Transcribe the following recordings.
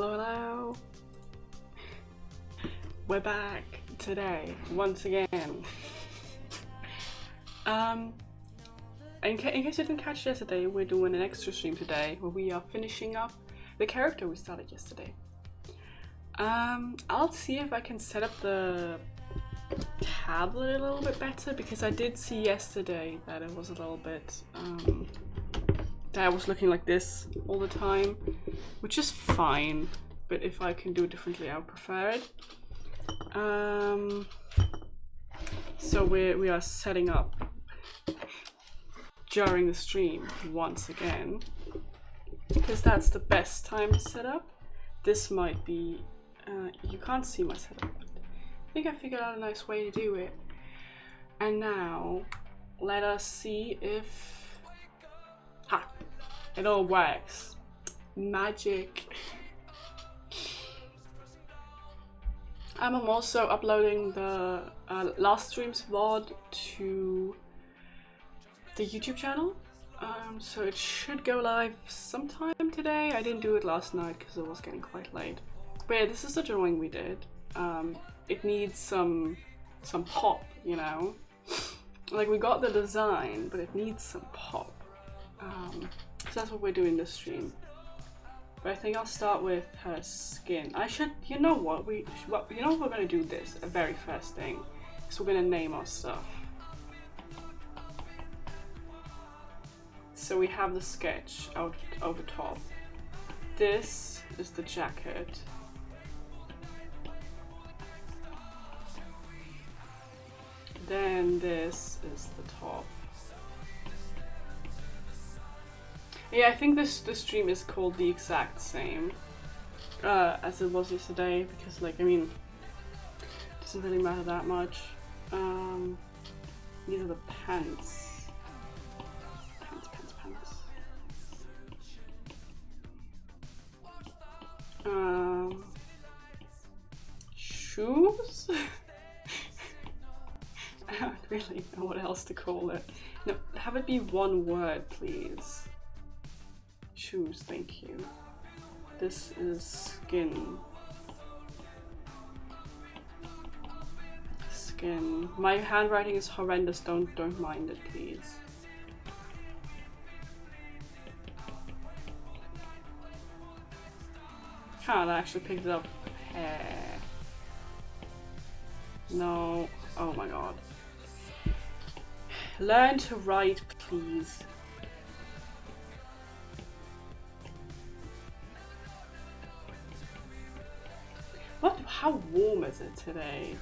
Hello, hello. We're back today once again. In case you didn't catch yesterday, we're doing an extra stream today where we are finishing up the character we started yesterday. I'll see if I can set up the tablet a little bit better, because I did see yesterday that it was a little bit that I was looking like this all the time, which is fine, but if I can do it differently I would prefer it. So we are setting up during the stream once again, because that's the best time to set up. This might be you can't see my setup, but I think I figured out a nice way to do it. And now let us see if it all works. Magic. I'm also uploading the last stream's VOD to the YouTube channel, so it should go live sometime today. I didn't do it last night because it was getting quite late. But yeah, this is the drawing we did. It needs some pop, you know? Like, we got the design, but it needs some pop. So that's what we're doing this stream. But I think I'll start with her skin. You know what we're gonna do this, the very first thing, is we're gonna name our stuff. So we have the sketch out over top. This is the jacket. Then this is the top. Yeah, I think this stream is called the exact same as it was yesterday, because, like, I mean, it doesn't really matter that much. These are the pants. Pants. Shoes? I don't really know what else to call it. No, have it be one word, please. Shoes, thank you. This is skin. Skin. My handwriting is horrendous, don't mind it, please. I actually picked it up. Hair. No. Oh my god. Learn to write, please. What? How warm is it today?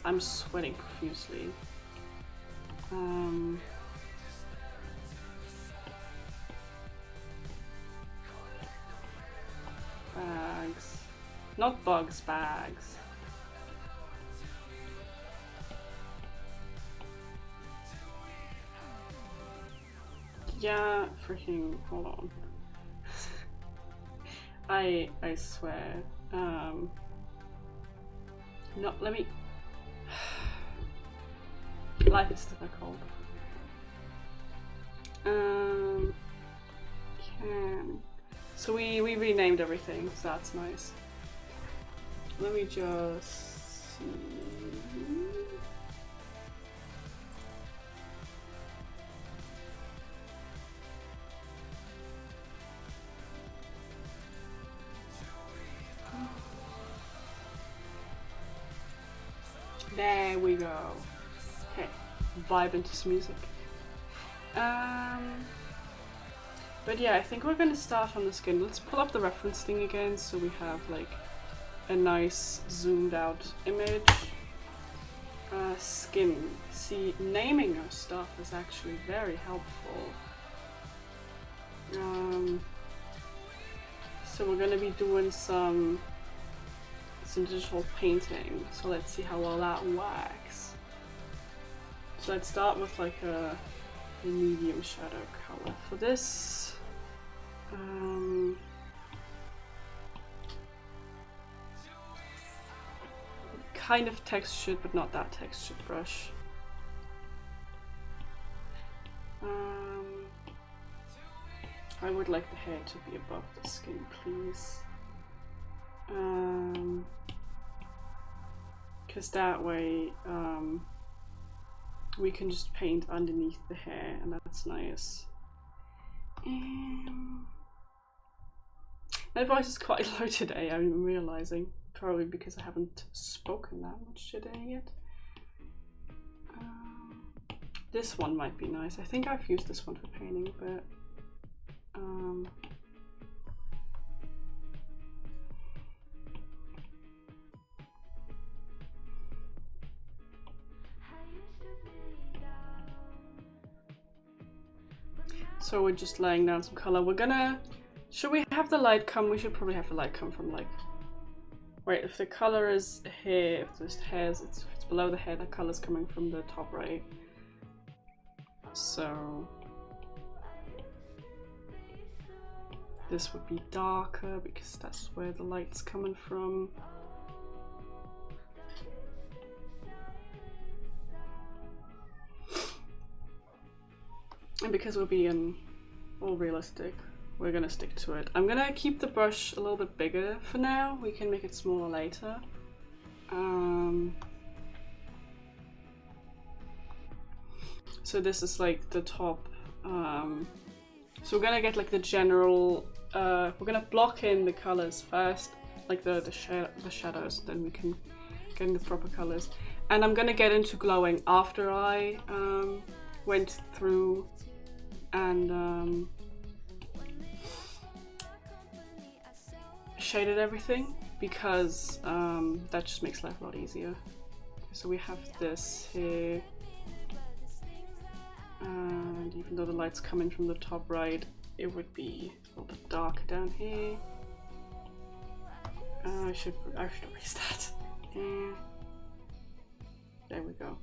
I'm sweating profusely. Bags. Not bugs, bags. Yeah, freaking, hold on. I swear. No, let me. Life is difficult. So we renamed everything, so that's nice. Let me just see. There we go. Okay, vibe into some music. But yeah, I think we're gonna start on the skin. Let's pull up the reference thing again so we have like a nice zoomed out image. Skin. See, naming our stuff is actually very helpful. So we're gonna be doing some digital painting, so let's see how well that works. So let's start with like a medium shadow color for this. Kind of textured, but not that textured brush. I would like the hair to be above the skin, please. because that way we can just paint underneath the hair, and that's nice. My voice is quite low today, I'm realizing. Probably because I haven't spoken that much today yet. This one might be nice. I think I've used this one for painting, but so we're just laying down some color. We're gonna, should we have the light come? We should probably have the light come from like, wait, if the color is here, if there's hairs, if it's below the hair, the color's coming from the top right. So this would be darker because that's where the light's coming from. And because we're being all realistic, we're gonna stick to it. I'm gonna keep the brush a little bit bigger for now. We can make it smaller later. So this is like the top. So we're gonna get like the general. We're gonna block in the colors first, like the shadows. Then we can get in the proper colors. And I'm gonna get into glowing after I went through and shaded everything, because that just makes life a lot easier. So we have this here, and even though the light's coming from the top right, it would be a little bit darker down here. I should erase that. There we go.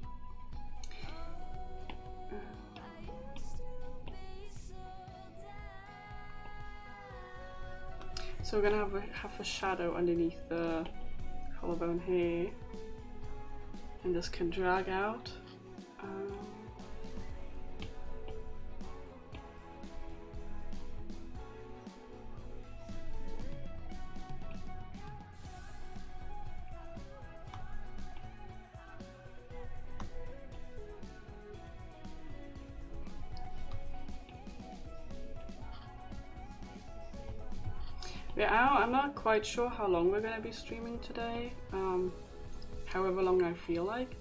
So we're gonna have a shadow underneath the collarbone here, and this can drag out. Yeah, I'm not quite sure how long we're gonna be streaming today. However long I feel like.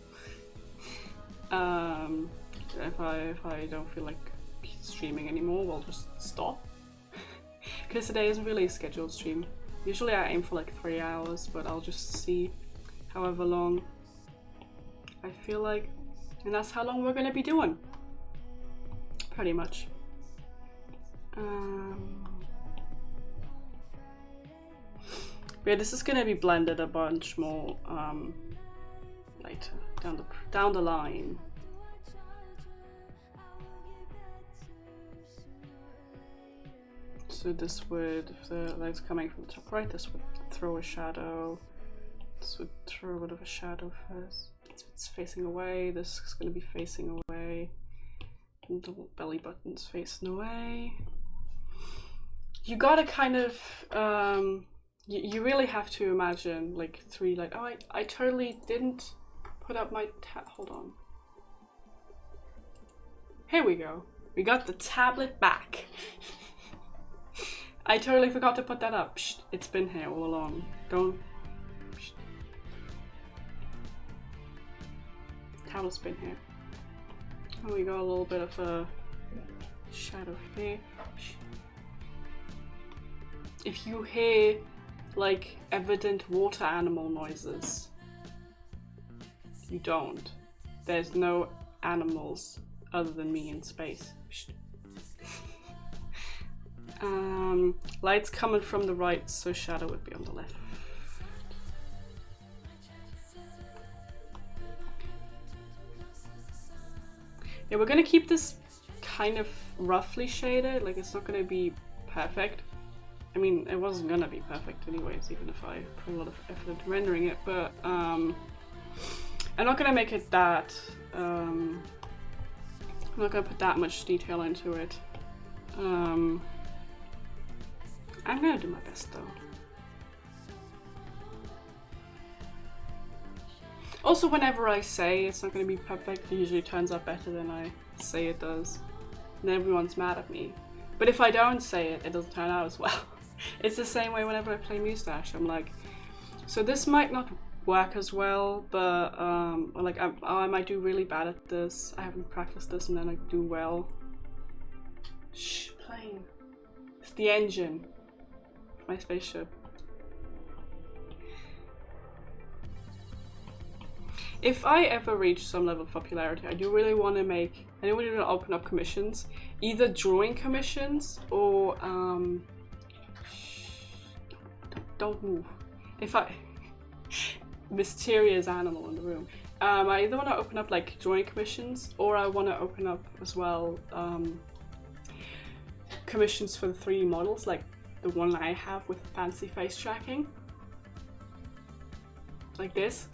If I don't feel like streaming anymore, we'll just stop. Because today isn't really a scheduled stream. Usually I aim for like 3 hours, but I'll just see however long I feel like. And that's how long we're gonna be doing. Pretty much. Yeah, this is gonna be blended a bunch more later down the line. So this would, if the light's coming from the top right, this would throw a shadow. This would throw a bit of a shadow first. It's facing away. This is gonna be facing away. And the belly button's facing away. You gotta kind of you really have to imagine like three, like, oh, I totally didn't put up my hold on. Here we go. We got the tablet back. I totally forgot to put that up. Psst, it's been here all along. Don't. Psst. Tablet's been here. And we got a little bit of a shadow here. Shh. If you hear like evident water animal noises, you don't. There's no animals other than me in space. Light's coming from the right, so shadow would be on the left. Yeah, we're gonna keep this kind of roughly shaded, like it's not gonna be perfect. I mean, it wasn't gonna be perfect anyways, even if I put a lot of effort into rendering it, but I'm not gonna make it that, I'm not gonna put that much detail into it. I'm gonna do my best though. Also, whenever I say it's not going to be perfect, it usually turns out better than I say it does. And everyone's mad at me. But if I don't say it, it doesn't turn out as well. It's the same way whenever I play Moustache. I'm like, so this might not work as well, but like I might do really bad at this. I haven't practiced this, and then I do well. Shh, plane. It's the engine of my spaceship. If I ever reach some level of popularity, I do really want to make, I do really want to open up commissions, either drawing commissions or don't move. If I mysterious animal in the room. I either want to open up like drawing commissions, or I want to open up as well commissions for the 3D models, like the one I have with fancy face tracking, like this.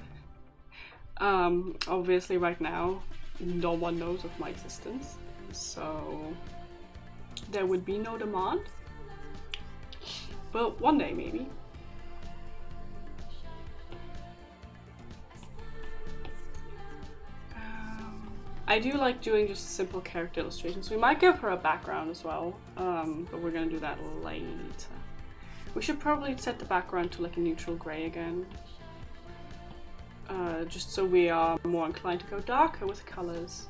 Obviously right now no one knows of my existence, so there would be no demand, but one day maybe. I do like doing just simple character illustrations. We might give her a background as well, but we're gonna do that later. We should probably set the background to like a neutral gray again. Just so we are more inclined to go darker with colors.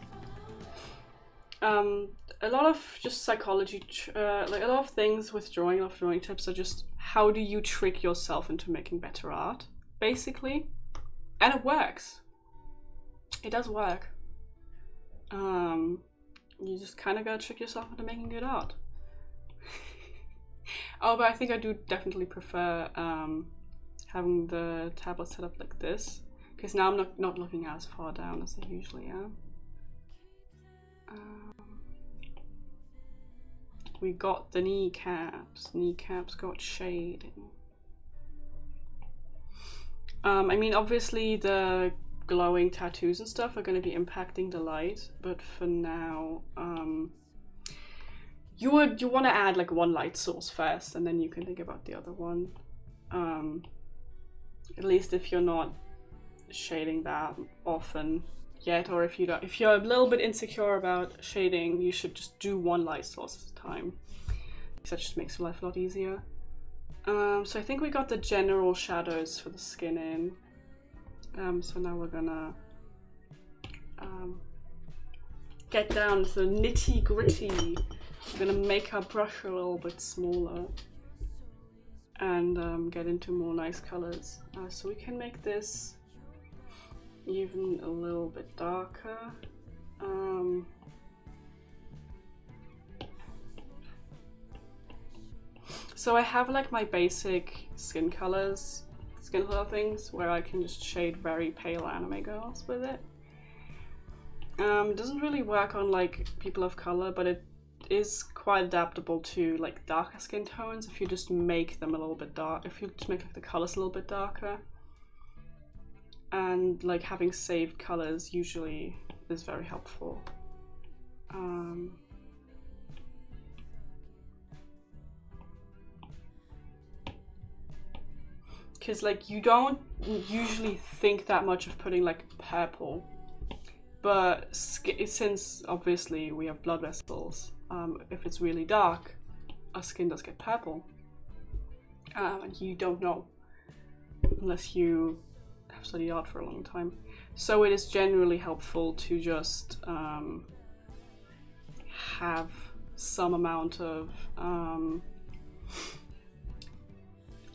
A lot of just psychology, like a lot of things with drawing, a lot of drawing tips are just how do you trick yourself into making better art, basically. And it works. It does work. You just kind of gotta trick yourself into making good art. Oh, but I think I do definitely prefer having the tablet set up like this, because now I'm not looking as far down as I usually am. We got the kneecaps. Kneecaps got shading. I mean, obviously the glowing tattoos and stuff are going to be impacting the light, but for now, you want to add like one light source first, and then you can think about the other one. At least if you're not shading that often yet, or if you're a little bit insecure about shading, you should just do one light source at a time, because that just makes your life a lot easier. So I think we got the general shadows for the skin in. So now we're gonna get down to the nitty gritty. We're gonna make our brush a little bit smaller and get into more nice colors. So we can make this even a little bit darker. So I have like my basic skin color things where I can just shade very pale anime girls with it. It doesn't really work on like people of color, but it is quite adaptable to like darker skin tones if you just make them a little bit dark, if you just make like the colors a little bit darker. And like having saved colors usually is very helpful. Because like you don't usually think that much of putting like purple, but since obviously we have blood vessels, if it's really dark, our skin does get purple, and you don't know unless you have studied art for a long time. So it is generally helpful to just have some amount of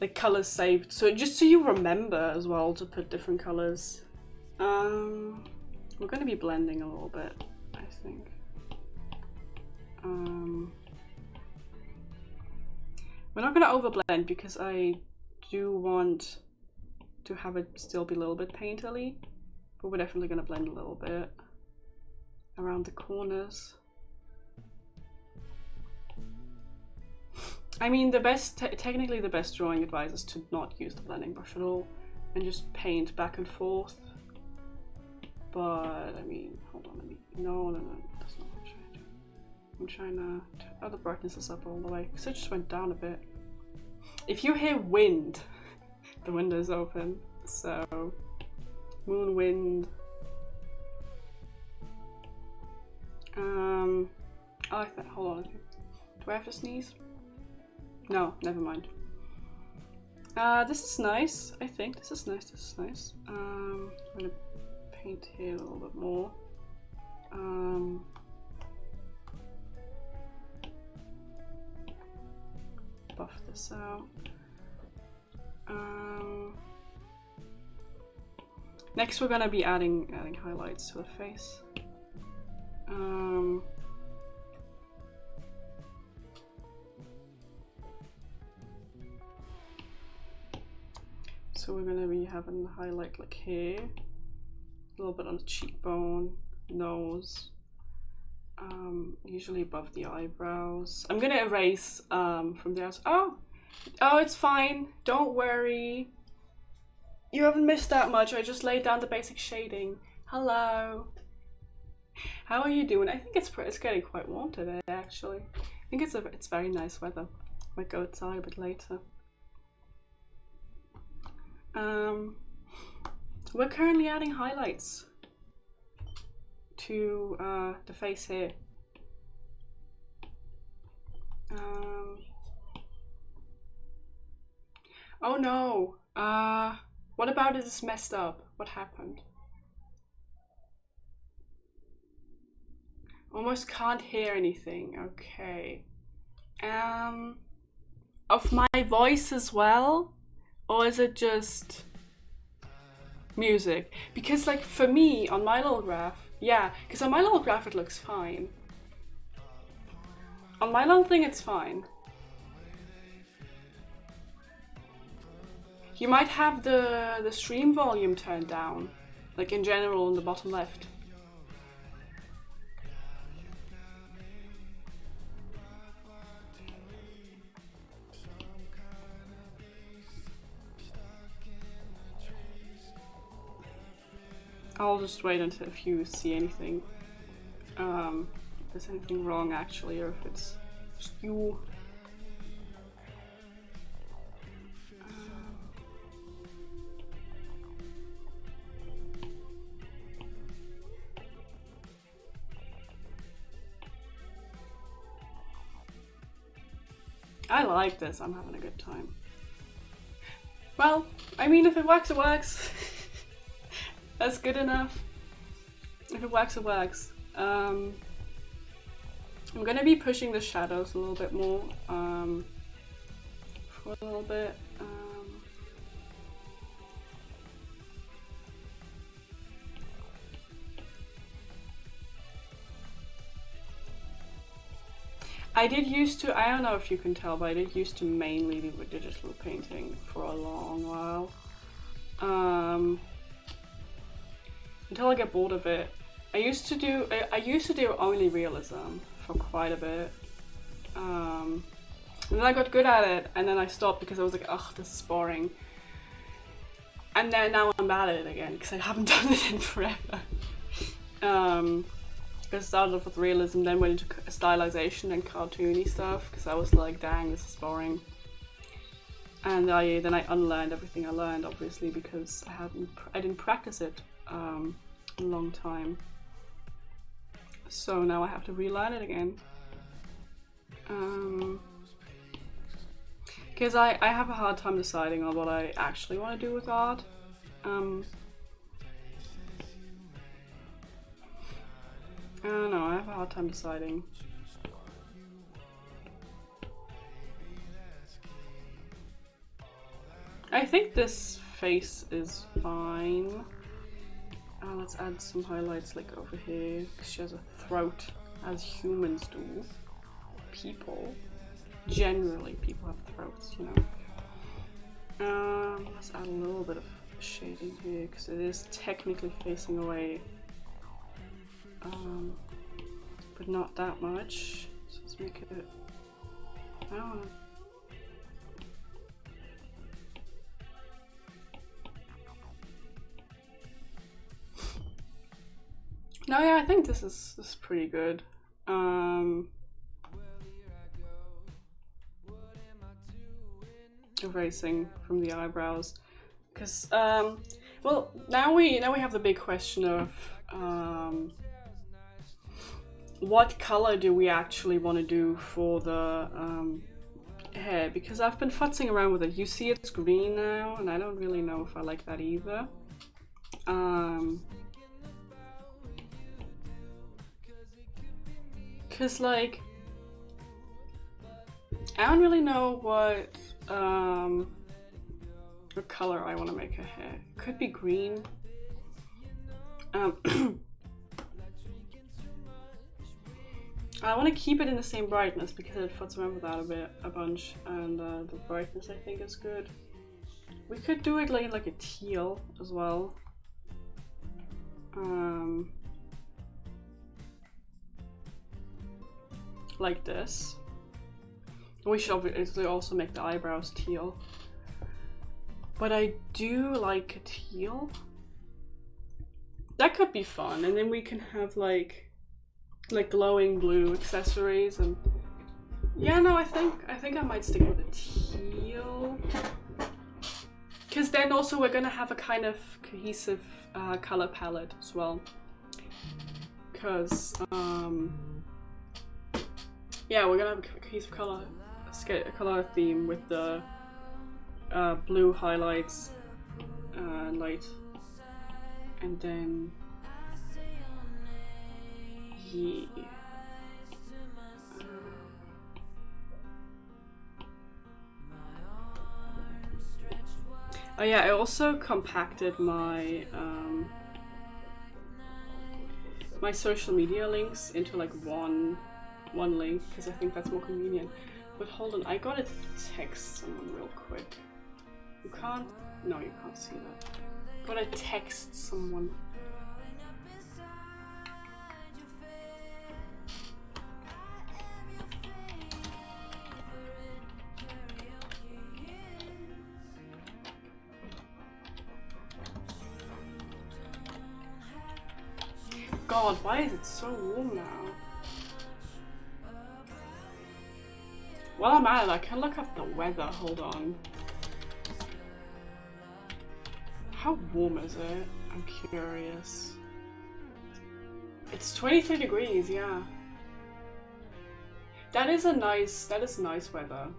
like colors saved, so just so you remember as well to put different colors. We're going to be blending a little bit, I think. We're not going to overblend because I do want to have it still be a little bit painterly, but we're definitely going to blend a little bit around the corners. I mean, technically the best drawing advice is to not use the blending brush at all and just paint back and forth. But I mean, hold on, no, that's not what I'm trying to do. I'm trying to turn the brightness up all the way, because it just went down a bit. If you hear wind, the window's open, so Moon Wind. I like that. Hold on. Do I have to sneeze? No, never mind. This is nice. I think this is nice. This is nice. I'm gonna paint here a little bit more. Buff this out. Next, we're gonna be adding highlights to the face. So we're gonna be having the highlight like here, a little bit on the cheekbone, nose, usually above the eyebrows. I'm gonna erase from the outside. Oh, it's fine. Don't worry. You haven't missed that much. I just laid down the basic shading. Hello. How are you doing? I think it's getting quite warm today, actually. I think it's very nice weather. Might go outside a bit later. We're currently adding highlights to the face here. Oh no. What about it is messed up? What happened? Almost can't hear anything. Okay. Of my voice as well? Or is it just music? Because like for me on my little graph, yeah, because on my little graph it looks fine. On my little thing it's fine. You might have the stream volume turned down, like in general in the bottom left. I'll just wait until if you see anything, if there's anything wrong actually, or if it's just you. I like this, I'm having a good time. Well, I mean, if it works, it works. That's good enough. If it works, it works. I'm gonna be pushing the shadows a little bit more for a little bit. I did used to, I don't know if you can tell, but I did used to mainly do digital painting for a long while. Until I get bored of it. I used to do only realism for quite a bit. And then I got good at it, and then I stopped because I was like, ugh, this is boring. And then now I'm bad at it again because I haven't done it in forever. I started off with realism, then went into stylization and cartoony stuff because I was like, dang, this is boring. And then I unlearned everything I learned, obviously, because I didn't practice it a long time. So now I have to relearn it again. Because I have a hard time deciding on what I actually want to do with art. I don't know, I have a hard time deciding. I think this face is fine. Let's add some highlights like over here, because she has a throat, as humans do. People. Generally, people have throats, you know. Let's add a little bit of shading here, because it is technically facing away. But not that much. So let's make it... I don't know. No, yeah, I think this is pretty good. Erasing from the eyebrows, because Well, now we have the big question of what color do we actually want to do for the hair, because I've been futzing around with it. You see it's green now, and I don't really know if I like that either. Cause like I don't really know what color I want to make her hair. Could be green. I want to keep it in the same brightness because it fucks around with that a bunch, and the brightness I think is good. We could do it like a teal as well. Like this. We should obviously also make the eyebrows teal. But I do like a teal. That could be fun, and then we can have like glowing blue accessories, and yeah, no, I think I might stick with a teal. Because then also we're gonna have a kind of cohesive color palette as well. Because yeah, we're gonna have a cohesive color theme with the blue highlights, light, and then yeah. Oh yeah, I also compacted my my social media links into like one link because I think that's more convenient. But hold on, I gotta text someone real quick. You can't? No, you can't see that. Gotta text someone. God, why is it so warm now? While I'm at it, I can look up the weather. Hold on. How warm is it? I'm curious. It's 23 degrees, yeah. That is nice weather.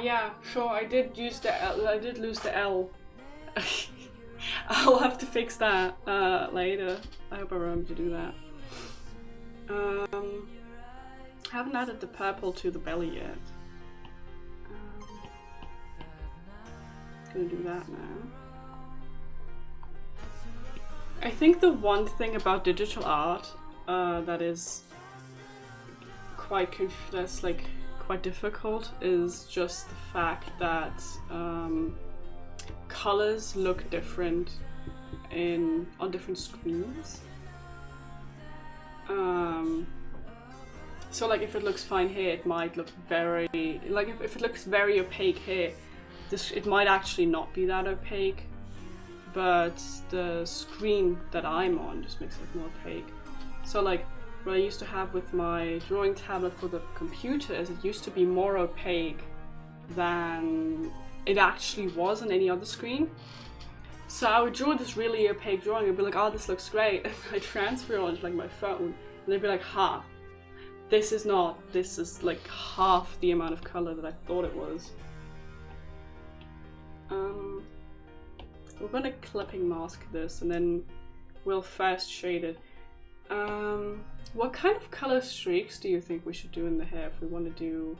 Yeah, sure, I did use the L, I did lose the L. I'll have to fix that later. I hope I remember to do that. Haven't added the purple to the belly yet. Gonna do that now. I think the one thing about digital art that is quite difficult is just the fact that colors look different on different screens. So like if it looks fine here, it might look very if it looks very opaque here, it might actually not be that opaque, but the screen that I'm on just makes it more opaque. So like what I used to have with my drawing tablet for the computer is it used to be more opaque than it actually was on any other screen. So I would draw this really opaque drawing and be like, oh, this looks great, and I transfer it onto like my phone, and they'd be like, ha, this is like half the amount of color that I thought it was. We're gonna clipping mask this, and then we'll first shade it. What kind of color streaks do you think we should do in the hair if we want to do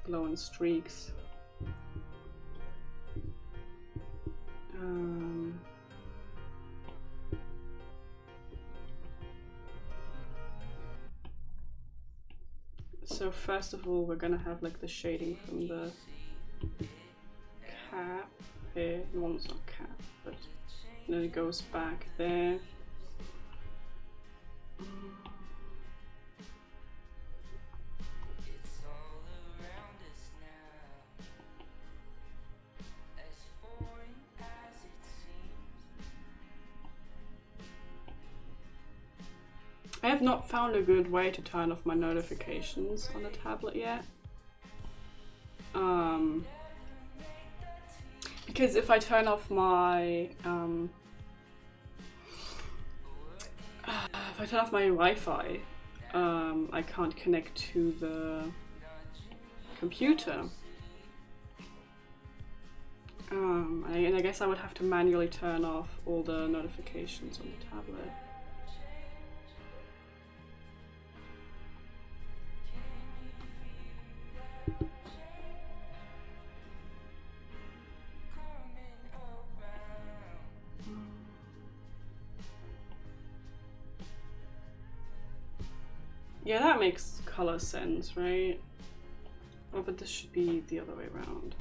glow and streaks? So first of all, we're gonna have like the shading from the cap here. No, it's not cap, but then it goes back there. have not found a good way to turn off my notifications on the tablet yet. Because if I turn off my Wi-Fi, I can't connect to the computer. And I guess I would have to manually turn off all the notifications on the tablet. Yeah, that makes color sense, right? Oh, but this should be the other way around.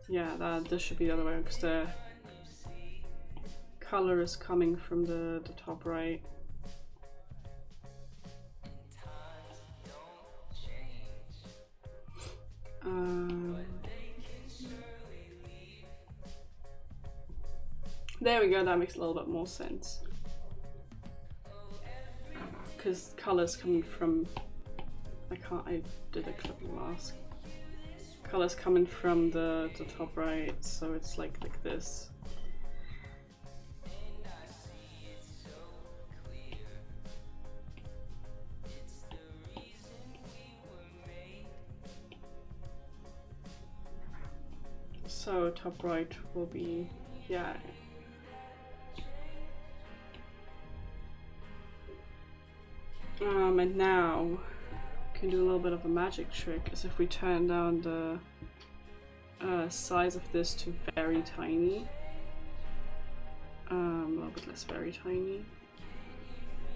Yeah, this should be the other way because the color is coming from the top right. There we go, that makes a little bit more sense. Because colors coming from, I did a clipping mask. Colors coming from the top right, so it's like this. So top right will be, yeah. And now we can do a little bit of a magic trick, is if we turn down the size of this to very tiny, a little bit less very tiny,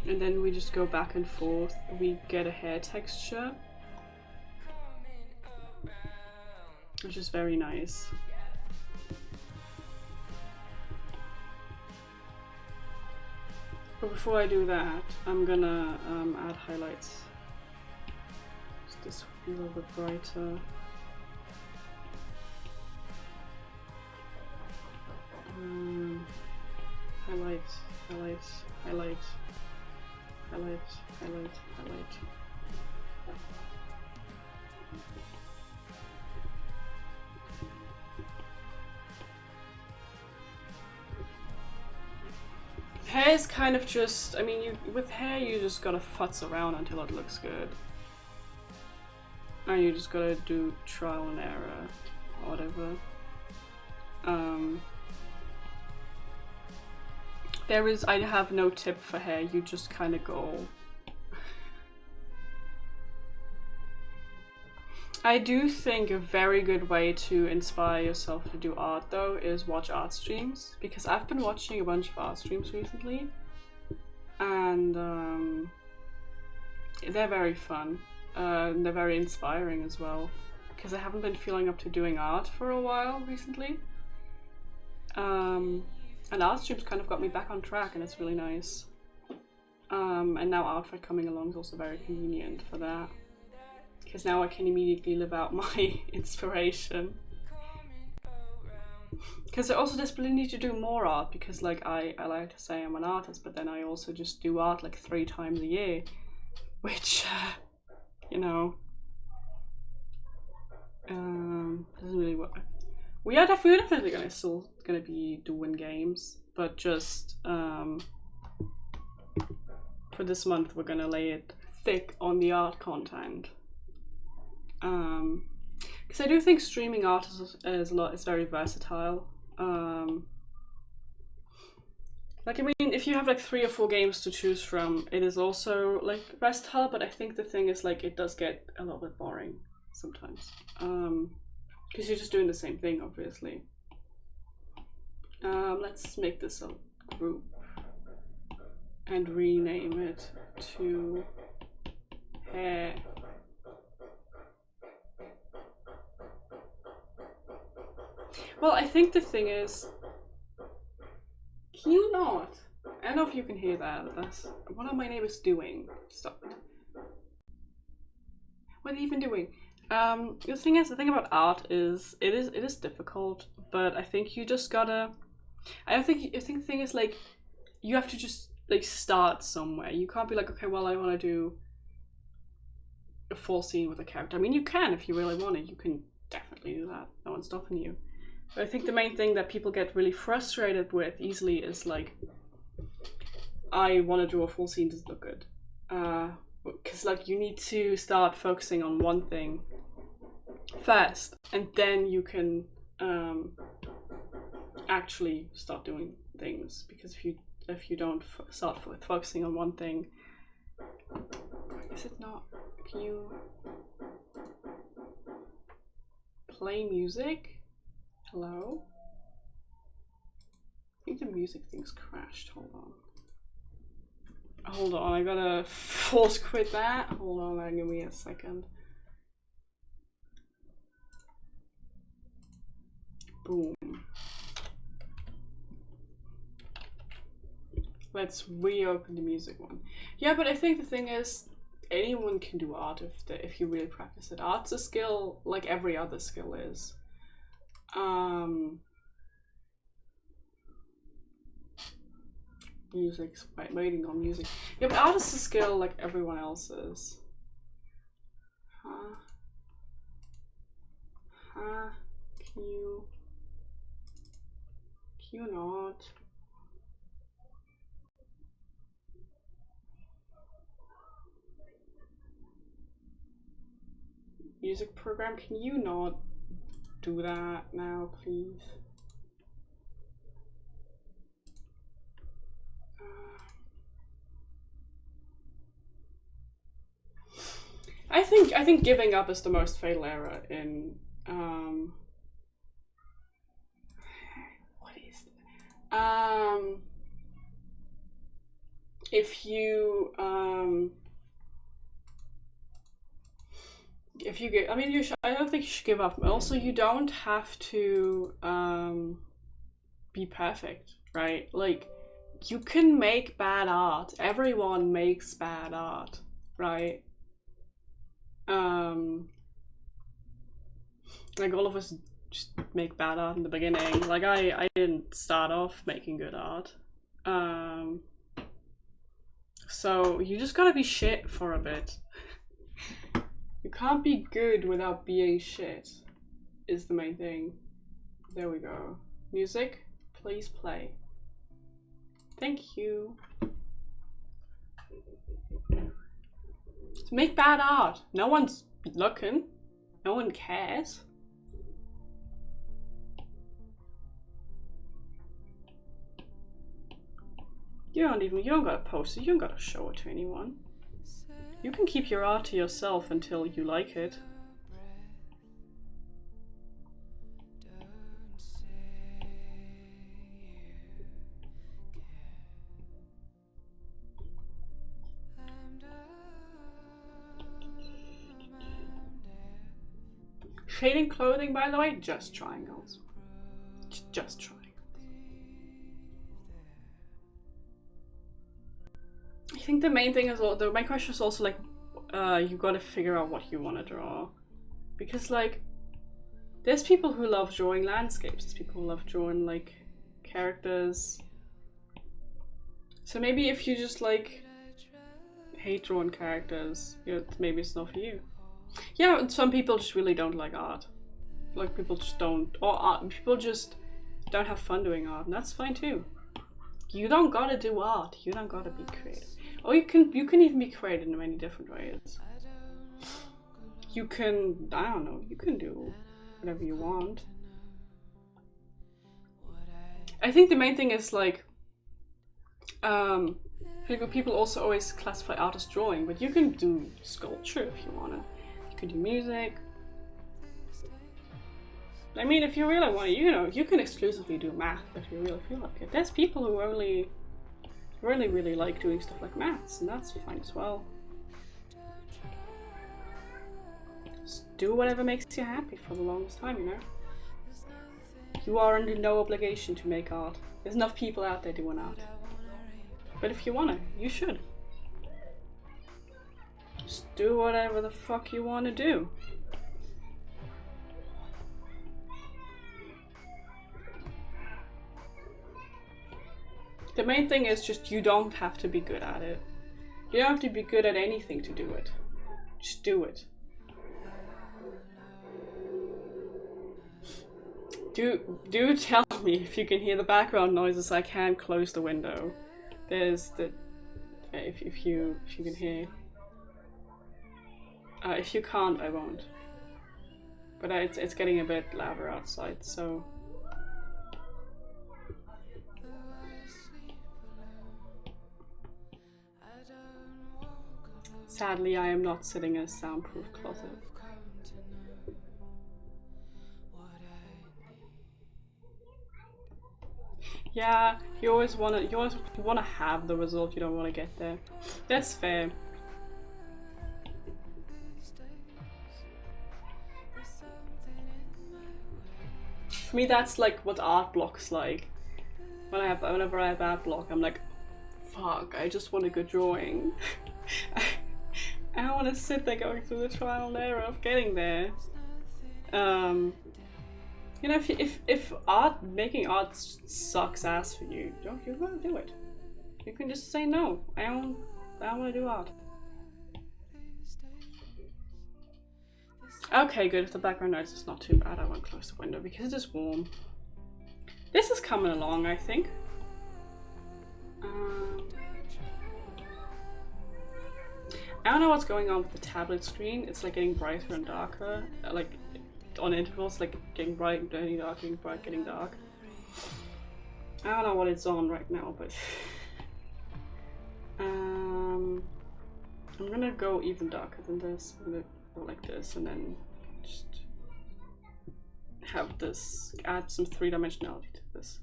and then we just go back and forth, we get a hair texture, which is very nice. But before I do that, I'm gonna add highlights. So this would be a little bit brighter. Highlight, highlight, highlight, highlight, highlight, highlight. Hair is kind of just, I mean, with hair you just gotta futz around until it looks good. And you just gotta do trial and error, or whatever. I have no tip for hair, you just kind of go. I do think a very good way to inspire yourself to do art though is watch art streams, because I've been watching a bunch of art streams recently and they're very fun and they're very inspiring as well, because I haven't been feeling up to doing art for a while recently, and art streams kind of got me back on track and it's really nice, and now artfight coming along is also very convenient for that. Because now I can immediately live out my inspiration. Because I also desperately need to do more art, because like I like to say I'm an artist, but then I also just do art like 3 times a year, which you know, doesn't really work. We are definitely still gonna be doing games, but just for this month we're gonna lay it thick on the art content. Because I do think streaming art is very versatile. Like, I mean, if you have like 3 or 4 games to choose from, it is also like versatile, but I think the thing is like it does get a little bit boring sometimes. Because you're just doing the same thing, obviously. Let's make this a group and rename it to hair. Well, I think the thing is, can you not? I don't know if you can hear that. That's what are my neighbors doing? Stop it. What are they even doing? The thing about art is it is difficult, but I think you just gotta I think the thing is like you have to just like start somewhere. You can't be like, okay, well I want to do a full scene with a character. I mean, you can if you really want it. You can definitely do that. No one's stopping you. But I think the main thing that people get really frustrated with easily is like, I want to do a full scene. Does it look good? Because like you need to start focusing on one thing first, and then you can actually start doing things. Because if you don't start focusing on one thing, is it not? Can you play music? Hello? I think the music thing's crashed. Hold on. Hold on, I gotta force quit that. Hold on, give me a second. Boom. Let's reopen the music one. Yeah, but I think the thing is, anyone can do art if you really practice it. Art's a skill like every other skill is. Music's waiting on music. Yeah, but art is a skill like everyone else's. Can you not? Music program, can you not do that now, please? I think giving up is the most fatal error in what is that? If you get, I mean, I don't think you should give up. Also, you don't have to be perfect, right? Like, you can make bad art. Everyone makes bad art, right? Like all of us just make bad art in the beginning. Like I didn't start off making good art. So you just gotta be shit for a bit. You can't be good without being shit, is the main thing. There we go. Music, please play. Thank you. Make bad art. No one's looking. No one cares. You don't gotta post it. You don't gotta show it to anyone. You can keep your art to yourself until you like it. Shading clothing, by the way, just triangles. Just triangles. I think the main thing is, the main question is also like, you gotta figure out what you want to draw. Because like, there's people who love drawing landscapes, there's people who love drawing like characters. So maybe if you just like hate drawing characters, you know, maybe it's not for you. Yeah, and some people just really don't like art. Like people just don't, or people just don't have fun doing art, and that's fine too. You don't gotta do art. You don't gotta be creative. Or you can even be creative in many different ways. You can, I don't know, you can do whatever you want. I think the main thing is like, people also always classify art as drawing, but you can do sculpture if you wanna. You can do music. I mean, if you really want to, you know, you can exclusively do math if you really feel like it. There's people who only really like doing stuff like maths, and that's fine as well. Just do whatever makes you happy for the longest time, you know? You are under no obligation to make art. There's enough people out there doing art. But if you want to, you should. Just do whatever the fuck you want to do. The main thing is just you don't have to be good at it. You don't have to be good at anything to do it. Just do it. Do tell me if you can hear the background noises. I can't close the window. There's the if you can hear. If you can't, I won't. But it's getting a bit louder outside, so. Sadly, I am not sitting in a soundproof closet. Yeah, you always wanna have the result. You don't wanna get there. That's fair. For me, that's like what art block's like. Whenever I have art block, I'm like, fuck, I just want a good drawing. I don't want to sit there going through the trial and error of getting there. You know, if making art sucks ass for you, you're gonna do it. You can just say no. I don't want to do art. Okay, good. If the background noise is not too bad, I won't close the window because it is warm. This is coming along, I think. I don't know what's going on with the tablet screen. It's like getting brighter and darker, like on intervals, like getting bright, getting dark, getting bright, getting dark. I don't know what it's on right now, but I'm gonna go even darker than this. I'm gonna go like this, and then just have this, add some three-dimensionality to this.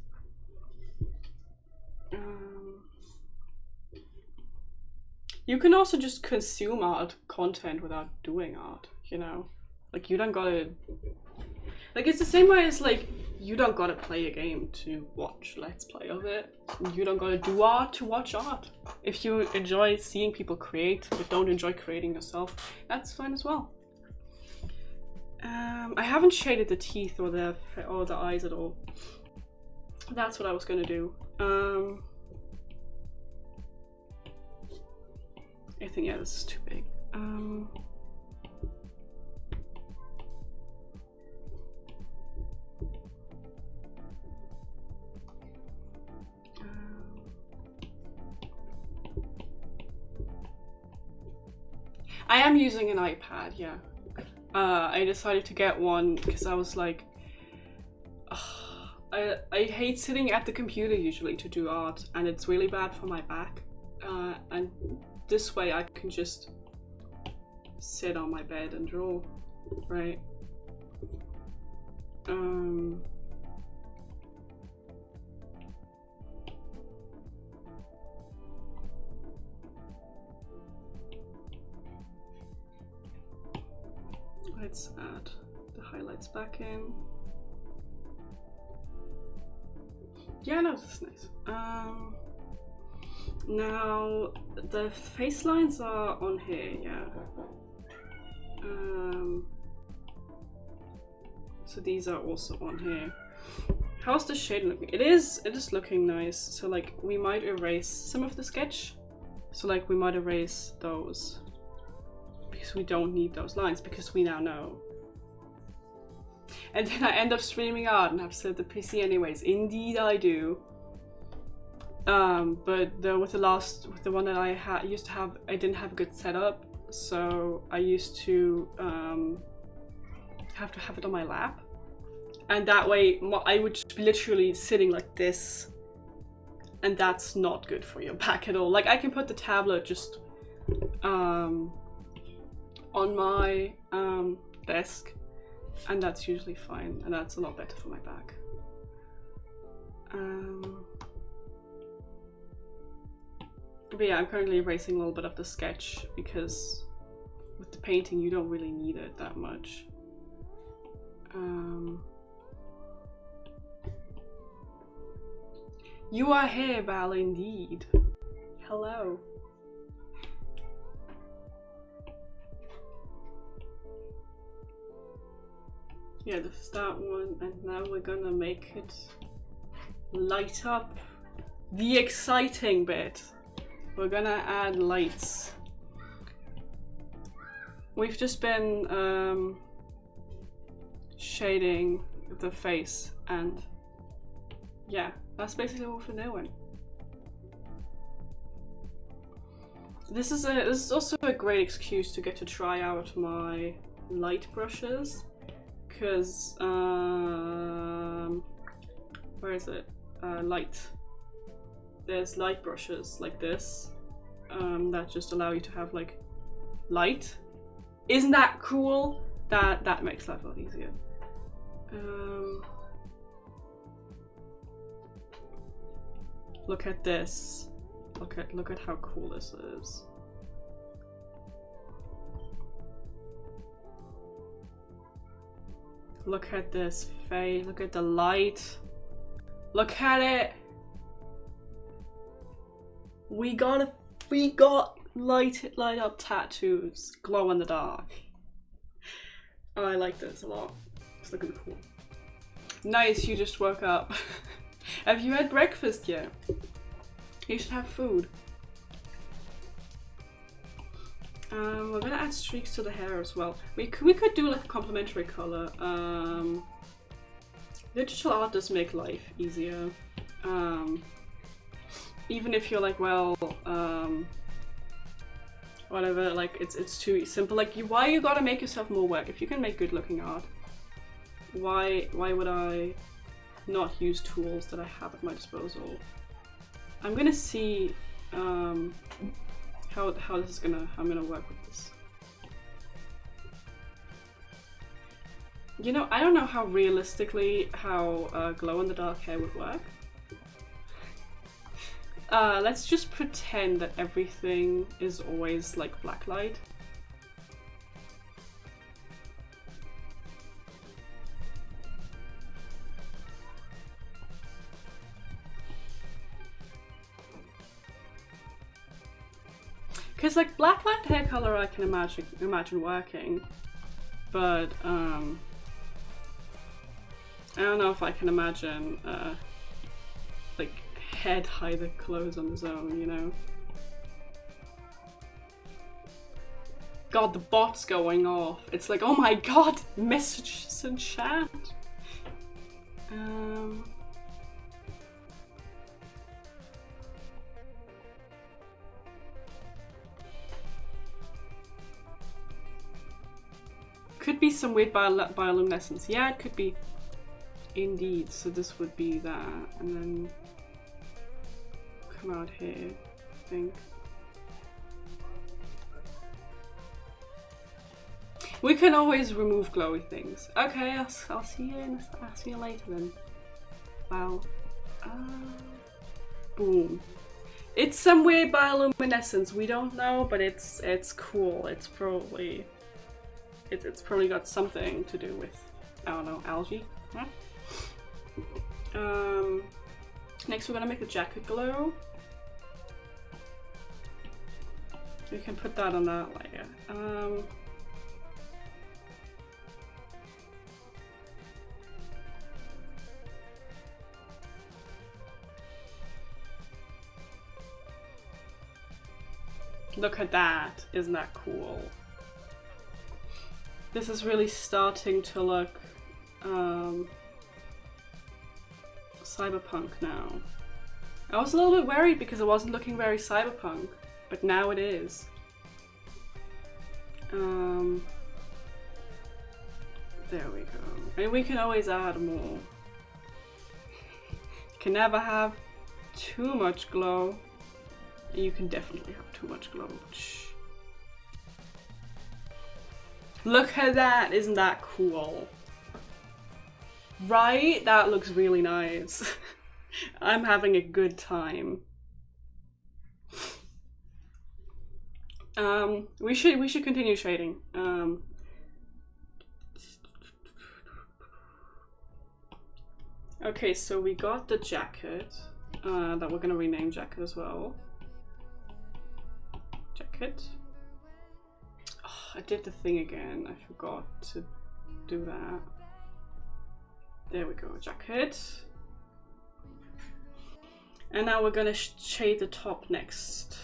You can also just consume art content without doing art, you know? Like, you don't gotta... Like, it's the same way as, like, you don't gotta play a game to watch Let's Play of it. You don't gotta do art to watch art. If you enjoy seeing people create, but don't enjoy creating yourself, that's fine as well. I haven't shaded the teeth or the eyes at all. That's what I was gonna do. I think, yeah, this is too big. I am using an iPad, yeah. I decided to get one because I was like, I hate sitting at the computer usually to do art, and it's really bad for my back. And this way I can just sit on my bed and draw, right? Let's add the highlights back in. Yeah, no, this is nice. Now the face lines are on here, yeah. So these are also on here. How's the shade looking? It is looking nice. So like we might erase some of the sketch. So like we might erase those because we don't need those lines because we now know. And then I end up streaming art and have set the PC anyways. Indeed I do. But with the one that I used to have, I didn't have a good setup, so I used to have to have it on my lap, and that way I would just be literally sitting like this, and that's not good for your back at all. Like I can put the tablet just on my desk, and that's usually fine, and that's a lot better for my back. But yeah, I'm currently erasing a little bit of the sketch because with the painting you don't really need it that much. You are here, Val, indeed. Hello. Yeah, this is that one, and now we're gonna make it light up The exciting bit. We're gonna add lights. We've just been shading the face, and yeah, that's basically what we're doing. This is also a great excuse to get to try out my light brushes, because where is it? Light. There's light brushes like this that just allow you to have like light. Isn't that cool? That makes life a lot easier. Look at this. Look at how cool this is. Look at this face. Look at the light. Look at it. We got light up tattoos, glow in the dark. I like this a lot. It's looking cool. Nice, you just woke up. Have you had breakfast yet? You should have food. We're gonna add streaks to the hair as well. We could do like a complementary color. Digital art does make life easier. Even if you're like, well, whatever, like it's too simple. Like, why you gotta make yourself more work? If you can make good looking art, why would I not use tools that I have at my disposal? I'm gonna see how this is I'm gonna work with this. You know, I don't know how realistically how glow in the dark hair would work. Let's just pretend that everything is always like black light. Because like black light hair color I can imagine working, but I don't know if I can imagine like hair dye that glows on its own, you know? God, the bot's going off. It's like, oh my god, messages in chat. Could be some weird bioluminescence. Yeah, it could be. Indeed. So this would be that, and then come out here, I think. We can always remove glowy things. Okay, I'll see you. I'll see you later then. Wow. Boom. It's some weird bioluminescence. We don't know, but it's cool. It's probably got something to do with, I don't know, algae. Huh? Next we're gonna make the jacket glow. We can put that on that layer. Look at that, isn't that cool? This is really starting to look cyberpunk now. I was a little bit worried because it wasn't looking very cyberpunk, but now it is. There we go. And we can always add more. You can never have too much glow. You can definitely have too much glow. Look at that! Isn't that cool? Right? That looks really nice. I'm having a good time. We should continue shading. Okay, so we got the jacket that we're gonna rename jacket as well. Jacket. Oh, I did the thing again. I forgot to do that. There we go, jacket. And now we're gonna shade the top next.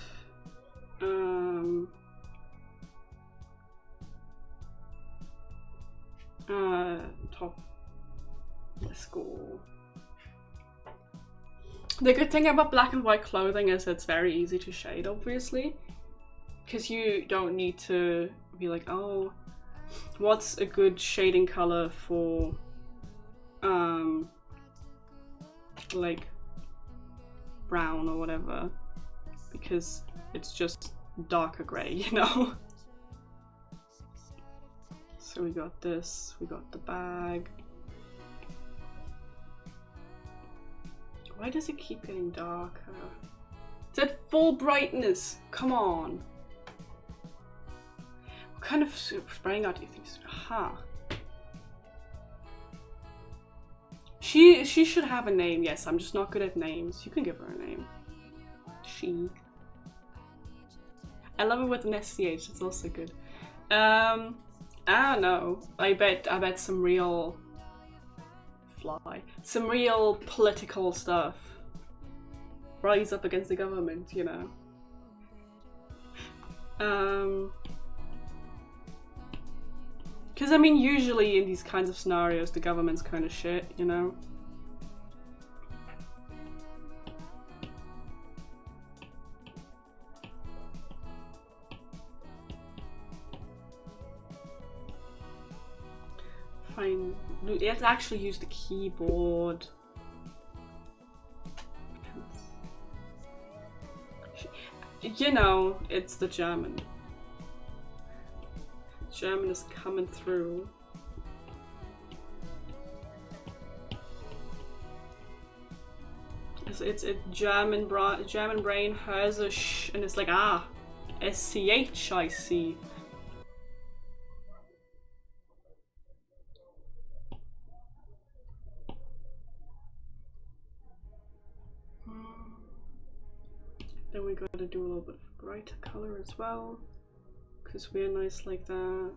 Top. Let's go. The good thing about black and white clothing is it's very easy to shade, obviously, because you don't need to be like, oh, what's a good shading color for like brown or whatever, because it's just darker gray, you know. So we got this, we got the bag. Why does it keep getting darker? It's at full brightness, come on. What kind of spraying art do you think? Aha. She should have a name, yes, I'm just not good at names. You can give her a name. She. I love it with an SCH, it's also good. I don't know. I bet some real some real political stuff. Rise up against the government, you know. Because I mean, usually in these kinds of scenarios, the government's kind of shit, you know. Fine. Let's actually use the keyboard. You know, it's the German. German is coming through. It's a German brain has a sh, and it's like, ah, SCH, I see. Then we gotta do a little bit of brighter color as well, because we're nice like that.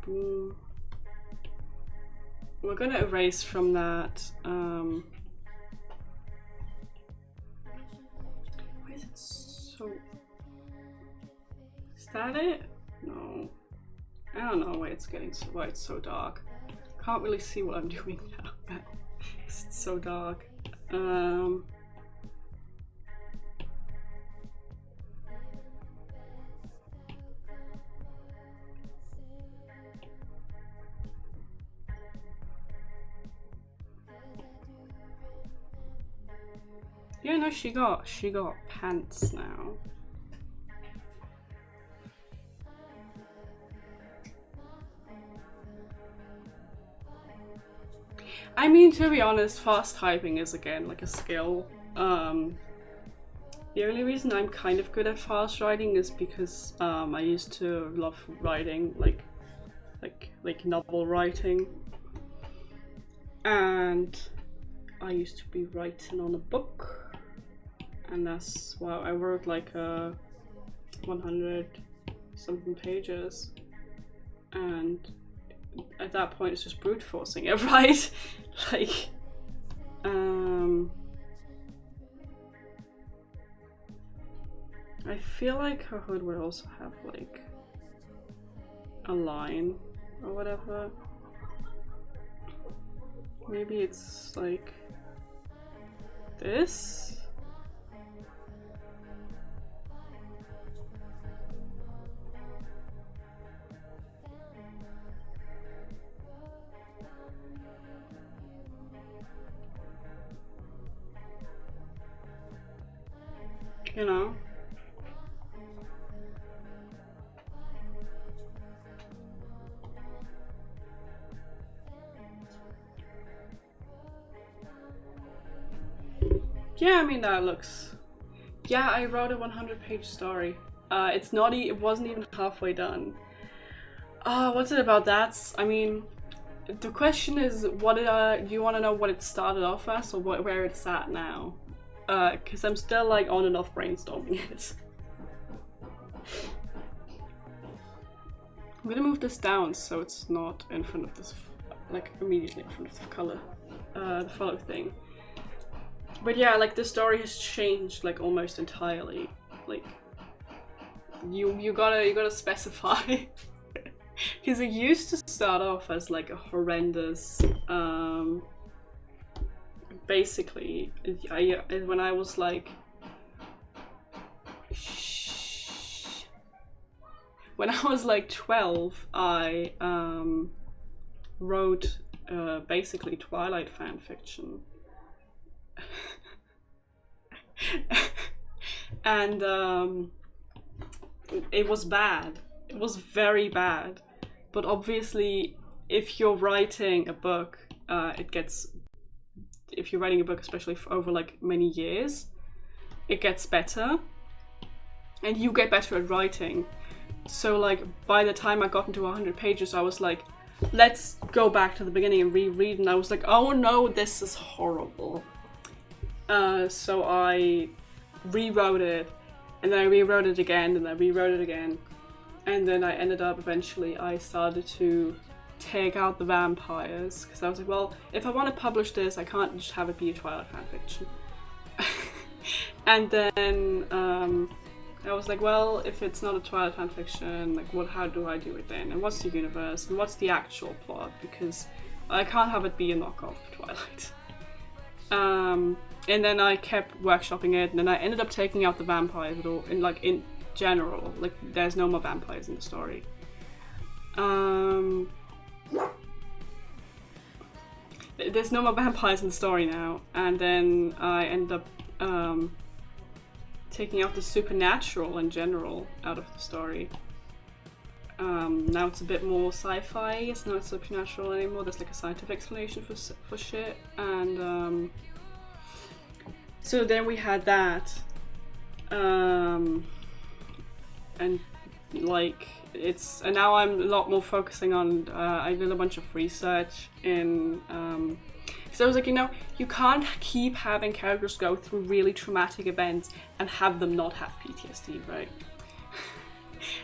Boom. We're gonna erase from that. Why is it so? Is that it? No. I don't know why it's getting so, why it's so dark. Can't really see what I'm doing now. It's so dark. Yeah, no, she got pants now. I mean, to be honest, fast typing is again like a skill. The only reason I'm kind of good at fast writing is because I used to love writing, like novel writing, and I used to be writing on a book. And that's why I wrote like 100 something pages, and at that point it's just brute forcing it, right? Like, I feel like her hood would also have like a line or whatever. Maybe it's like this. You know? Yeah, I mean that looks... Yeah, I wrote a 100-page story. It's not it wasn't even halfway done. What's it about that? I mean, the question is, what do you want to know what it started off as, or where it's at now? Because I'm still like on and off brainstorming it. I'm gonna move this down so it's not in front of this, like immediately in front of the color, the follow thing. But yeah, like the story has changed like almost entirely. Like you gotta specify. Because it used to start off as like a horrendous basically when I was like when I was like 12, I wrote basically Twilight fan fiction. And it was bad. It was very bad. But obviously, if you're writing a book, if you're writing a book, especially for over like many years, it gets better. And you get better at writing. So like by the time I got into 100 pages, I was like, let's go back to the beginning and reread. And I was like, oh no, this is horrible. So I rewrote it, and then I rewrote it again, and I rewrote it again. And then I ended up eventually, I started to take out the vampires, because I was like, well, if I want to publish this, I can't just have it be a Twilight fanfiction. And then I was like, well, if it's not a Twilight fanfiction, like how do I do it then? And what's the universe? And what's the actual plot? Because I can't have it be a knockoff of Twilight. And then I kept workshopping it, and then I ended up taking out the vampires at all, in general. Like, there's no more vampires in the story. There's no more vampires in the story now. And then I ended up taking out the supernatural in general out of the story. Now it's a bit more sci-fi. It's not supernatural anymore. There's like a scientific explanation for shit. And so then we had that. And like and now I'm a lot more focusing on I did a bunch of research in so I was like, you can't keep having characters go through really traumatic events and have them not have PTSD, right?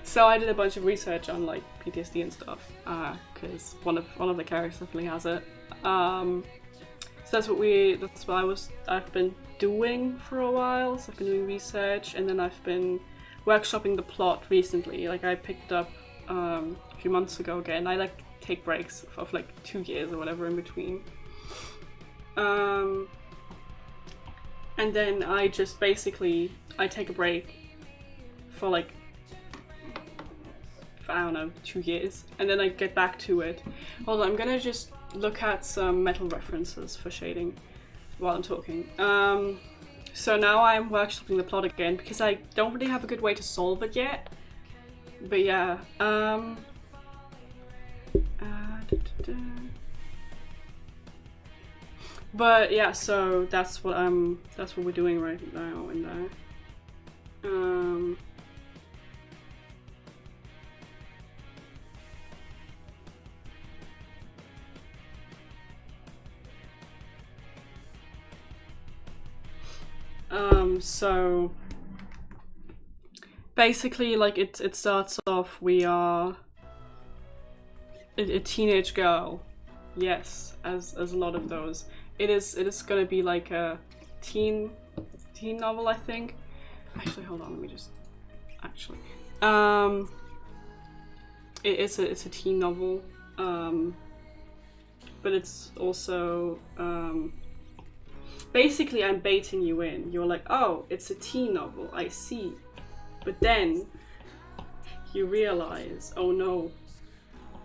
So I did a bunch of research on like PTSD and stuff, because one of the characters definitely has it. So that's what I've been doing for a while. So I've been doing research, and then I've been workshopping the plot recently. Like I picked up a few months ago again. I like take breaks of like 2 years or whatever in between. And then I just basically I take a break for like, I don't know, 2 years, and then I get back to it. Hold on, I'm gonna just look at some metal references for shading while I'm talking. So now I'm workshopping the plot again because I don't really have a good way to solve it yet. But yeah, but yeah, so that's what we're doing right now in there. So basically, like it starts off, we are a teenage girl. Yes, as a lot of those. It is gonna be like a teen novel, I think. Actually, hold on, let me just it's a teen novel, but it's also basically I'm baiting you in. You're like, oh, it's a teen novel, I see. But then you realize, oh no,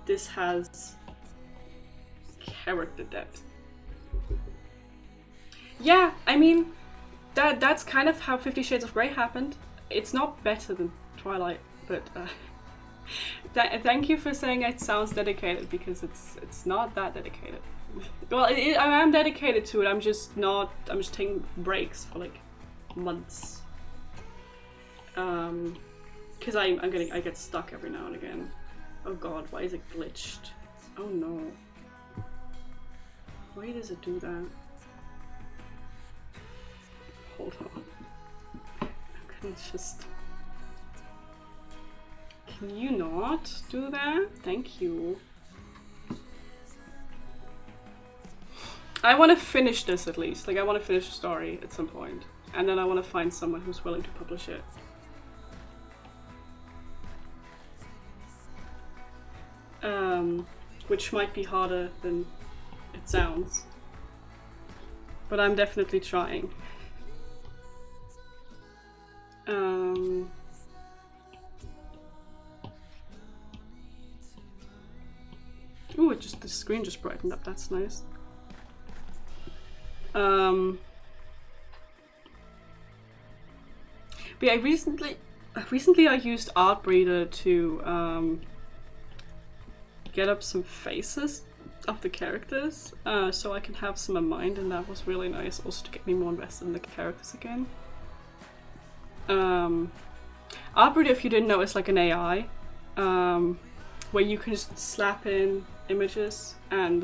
this has character depth. Yeah, I mean, that's kind of how 50 Shades of Grey happened. It's not better than Twilight, but thank you for saying it sounds dedicated, because it's not that dedicated. Well, I am dedicated to it. I'm just taking breaks for like months. Because I get stuck every now and again. Oh god, why is it glitched? Oh no. Why does it do that? Hold on. I'm gonna just... Can you not do that? Thank you. I want to finish this at least. Like, I want to finish the story at some point. And then I want to find someone who's willing to publish it. Which might be harder than it sounds. But I'm definitely trying. Ooh, the screen just brightened up, that's nice. But yeah, recently I used Artbreeder to get up some faces of the characters, so I can have some in mind, and that was really nice also to get me more invested in the characters again. Artbreeder, if you didn't know, is like an AI, where you can just slap in images and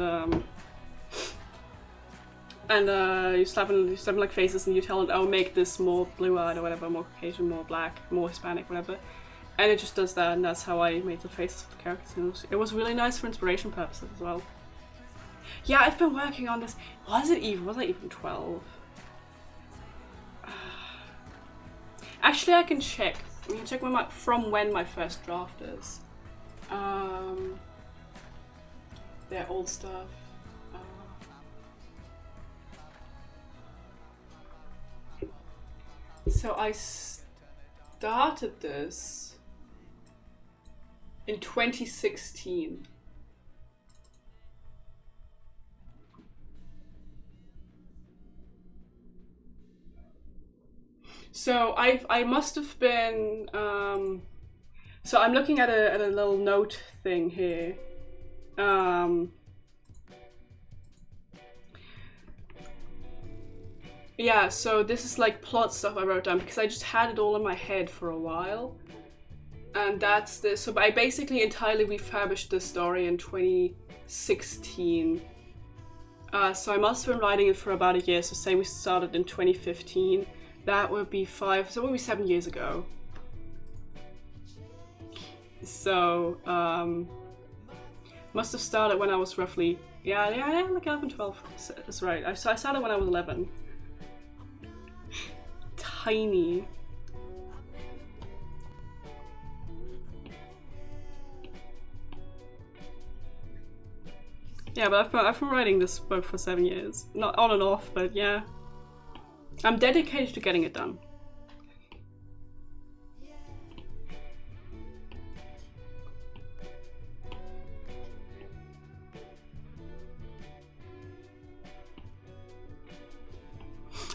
you slap in like faces, and you tell it, oh, make this more blue-eyed or whatever, more Caucasian, more black, more Hispanic, whatever. And it just does that, and that's how I made the faces of the characters. It was really nice for inspiration purposes as well. Yeah, I've been working on this. Was I even 12? Actually, I can check. I can check from when my first draft is. Their old stuff. So I started this in 2016. So I must have been so I'm looking at a little note thing here. Yeah, so this is like plot stuff I wrote down because I just had it all in my head for a while. And that's this. So I basically entirely refurbished the story in 2016. So I must have been writing it for about a year. So say we started in 2015. That would be 5, so it would be 7 years ago. So, must have started when I was roughly, yeah, like 11, 12. That's right. So I started when I was 11. Tiny. Yeah, but I've been writing this book for 7 years. Not on and off, but yeah. I'm dedicated to getting it done.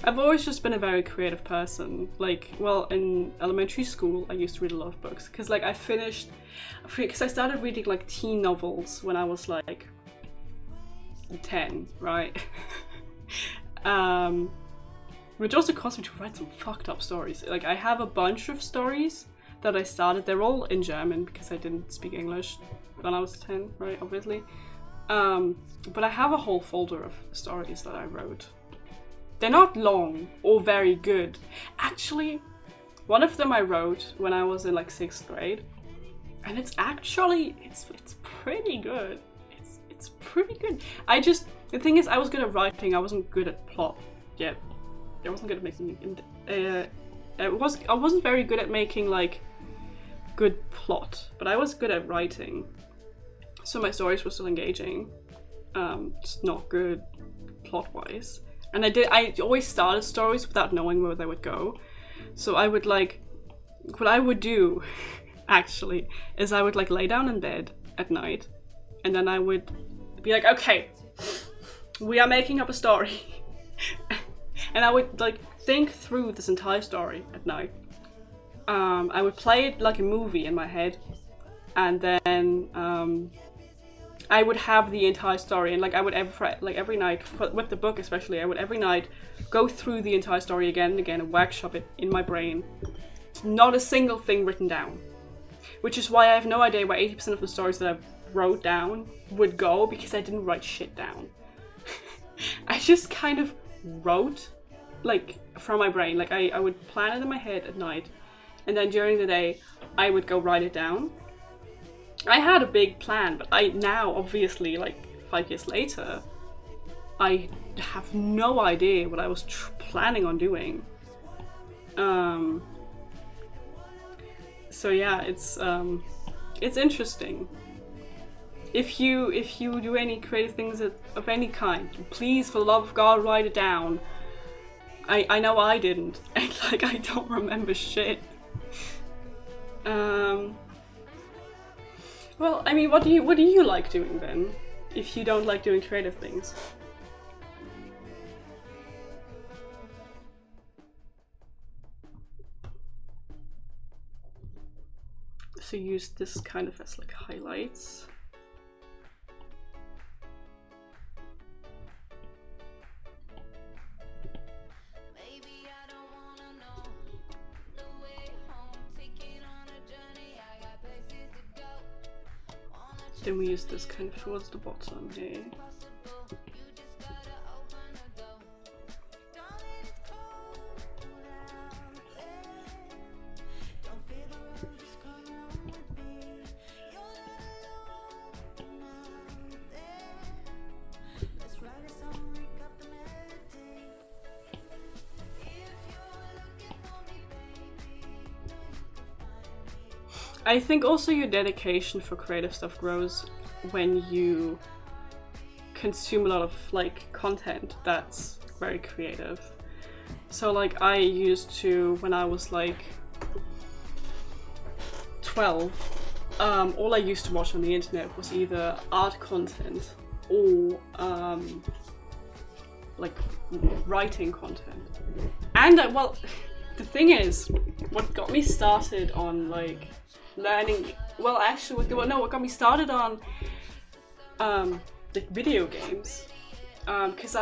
I've always just been a very creative person. Like, well, in elementary school, I used to read a lot of books. Because, like, I started reading, like, teen novels when I was, like, 10, right? Which also caused me to write some fucked up stories. Like, I have a bunch of stories that I started. They're all in German because I didn't speak English when I was 10, right, obviously. But I have a whole folder of stories that I wrote. They're not long or very good. Actually, one of them I wrote when I was in like 6th grade. And it's actually, it's pretty good. It's pretty good. The thing is, I was good at writing, I wasn't good at plot yet. I wasn't good at making, I wasn't very good at making like good plot, but I was good at writing. So my stories were still engaging, just not good plot-wise. And I always started stories without knowing where they would go. So I would like, what I would do actually is I would like lay down in bed at night, and then I would be like, okay, we are making up a story. And I would like think through this entire story at night. I would play it like a movie in my head, and then I would have the entire story, and like I would every night, with the book especially, I would every night go through the entire story again and again and workshop it in my brain. Not a single thing written down. Which is why I have no idea where 80% of the stories that I wrote down would go, because I didn't write shit down. I just kind of wrote, like, from my brain. Like, I would plan it in my head at night, and then during the day, I would go write it down. I had a big plan, but I now, obviously, like, 5 years later, I have no idea what I was planning on doing. So yeah, it's interesting. If you do any creative things of any kind, please, for the love of God, write it down. I know I didn't, and like I don't remember shit. Well, I mean, what do you like doing then, if you don't like doing creative things? So use this kind of as like highlights. Then we use this kind of towards the bottom here. I think also your dedication for creative stuff grows when you consume a lot of like content that's very creative. So like I used to, when I was like 12, all I used to watch on the internet was either art content or like writing content. And well, the thing is, what got me started on like learning, well actually, what got me started on like video games, because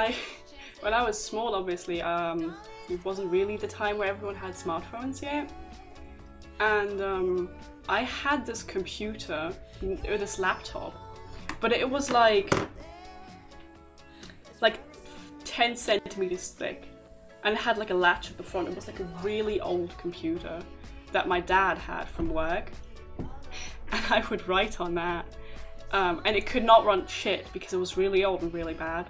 when I was small, obviously, it wasn't really the time where everyone had smartphones yet, and I had this computer, or this laptop, but it was like 10 centimeters thick, and it had like a latch at the front. It was like a really old computer that my dad had from work, and I would write on that, and it could not run shit because it was really old and really bad.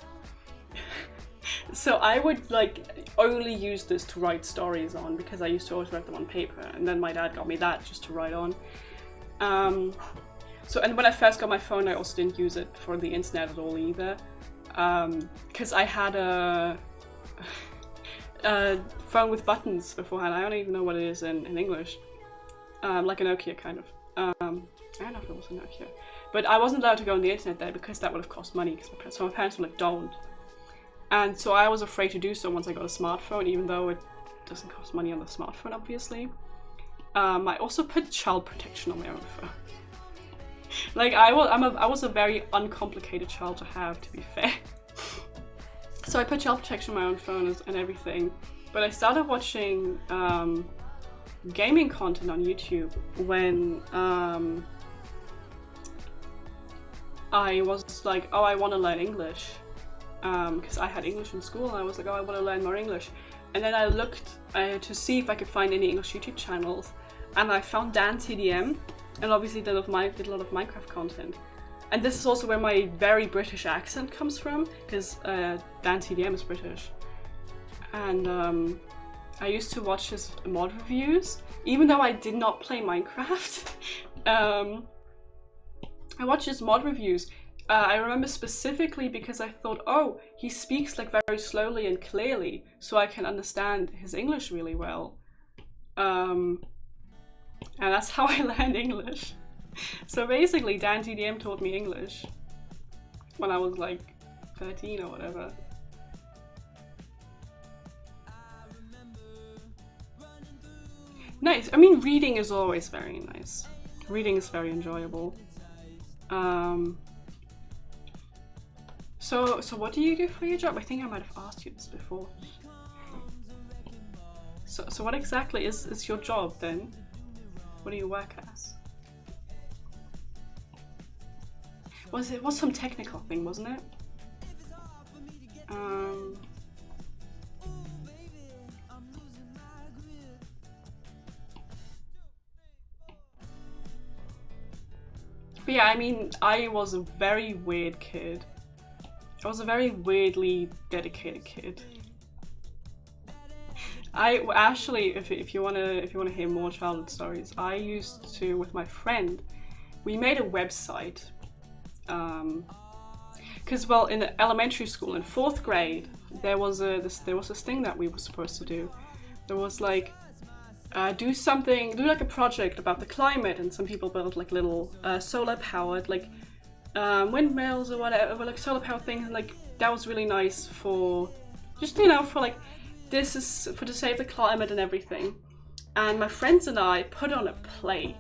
So I would like only use this to write stories on, because I used to always write them on paper, and then my dad got me that just to write on. So, and when I first got my phone, I also didn't use it for the internet at all either, because I had a phone with buttons beforehand. I don't even know what it is in English. Like a Nokia kind of. I don't know if it was a Nokia. But I wasn't allowed to go on the internet there because that would have cost money. So my parents were like, don't. And so I was afraid to do so once I got a smartphone, even though it doesn't cost money on the smartphone, obviously. I also put child protection on my own phone. Like, I was a very uncomplicated child to have, to be fair. So I put child protection on my own phone and everything. But I started watching gaming content on YouTube when I was like, oh, I want to learn English. Because I had English in school, and I was like, oh, I want to learn more English. And then I looked to see if I could find any English YouTube channels, and I found Dan TDM, and obviously did a lot of Minecraft content. And this is also where my very British accent comes from, because Dan TDM is British. And I used to watch his mod reviews, even though I did not play Minecraft. I watched his mod reviews. I remember specifically because I thought, oh, he speaks like very slowly and clearly, so I can understand his English really well. And that's how I learned English. So basically, Dan TDM taught me English when I was like 13 or whatever. Nice. I mean, reading is always very nice. Reading is very enjoyable. So what do you do for your job? I think I might have asked you this before. So what exactly is your job then? What do you work as? It was some technical thing, wasn't it? But yeah, I mean, I was a very weird kid. I was a very weirdly dedicated kid. I actually, if you wanna hear more childhood stories, I used to, with my friend, we made a website. Because well, in elementary school, in 4th grade, there was this thing that we were supposed to do. There was like do like a project about the climate, and some people built like little solar powered like windmills or whatever, like solar powered things. And, like that was really nice for just for like this is for to save the climate and everything. And my friends and I put on a play.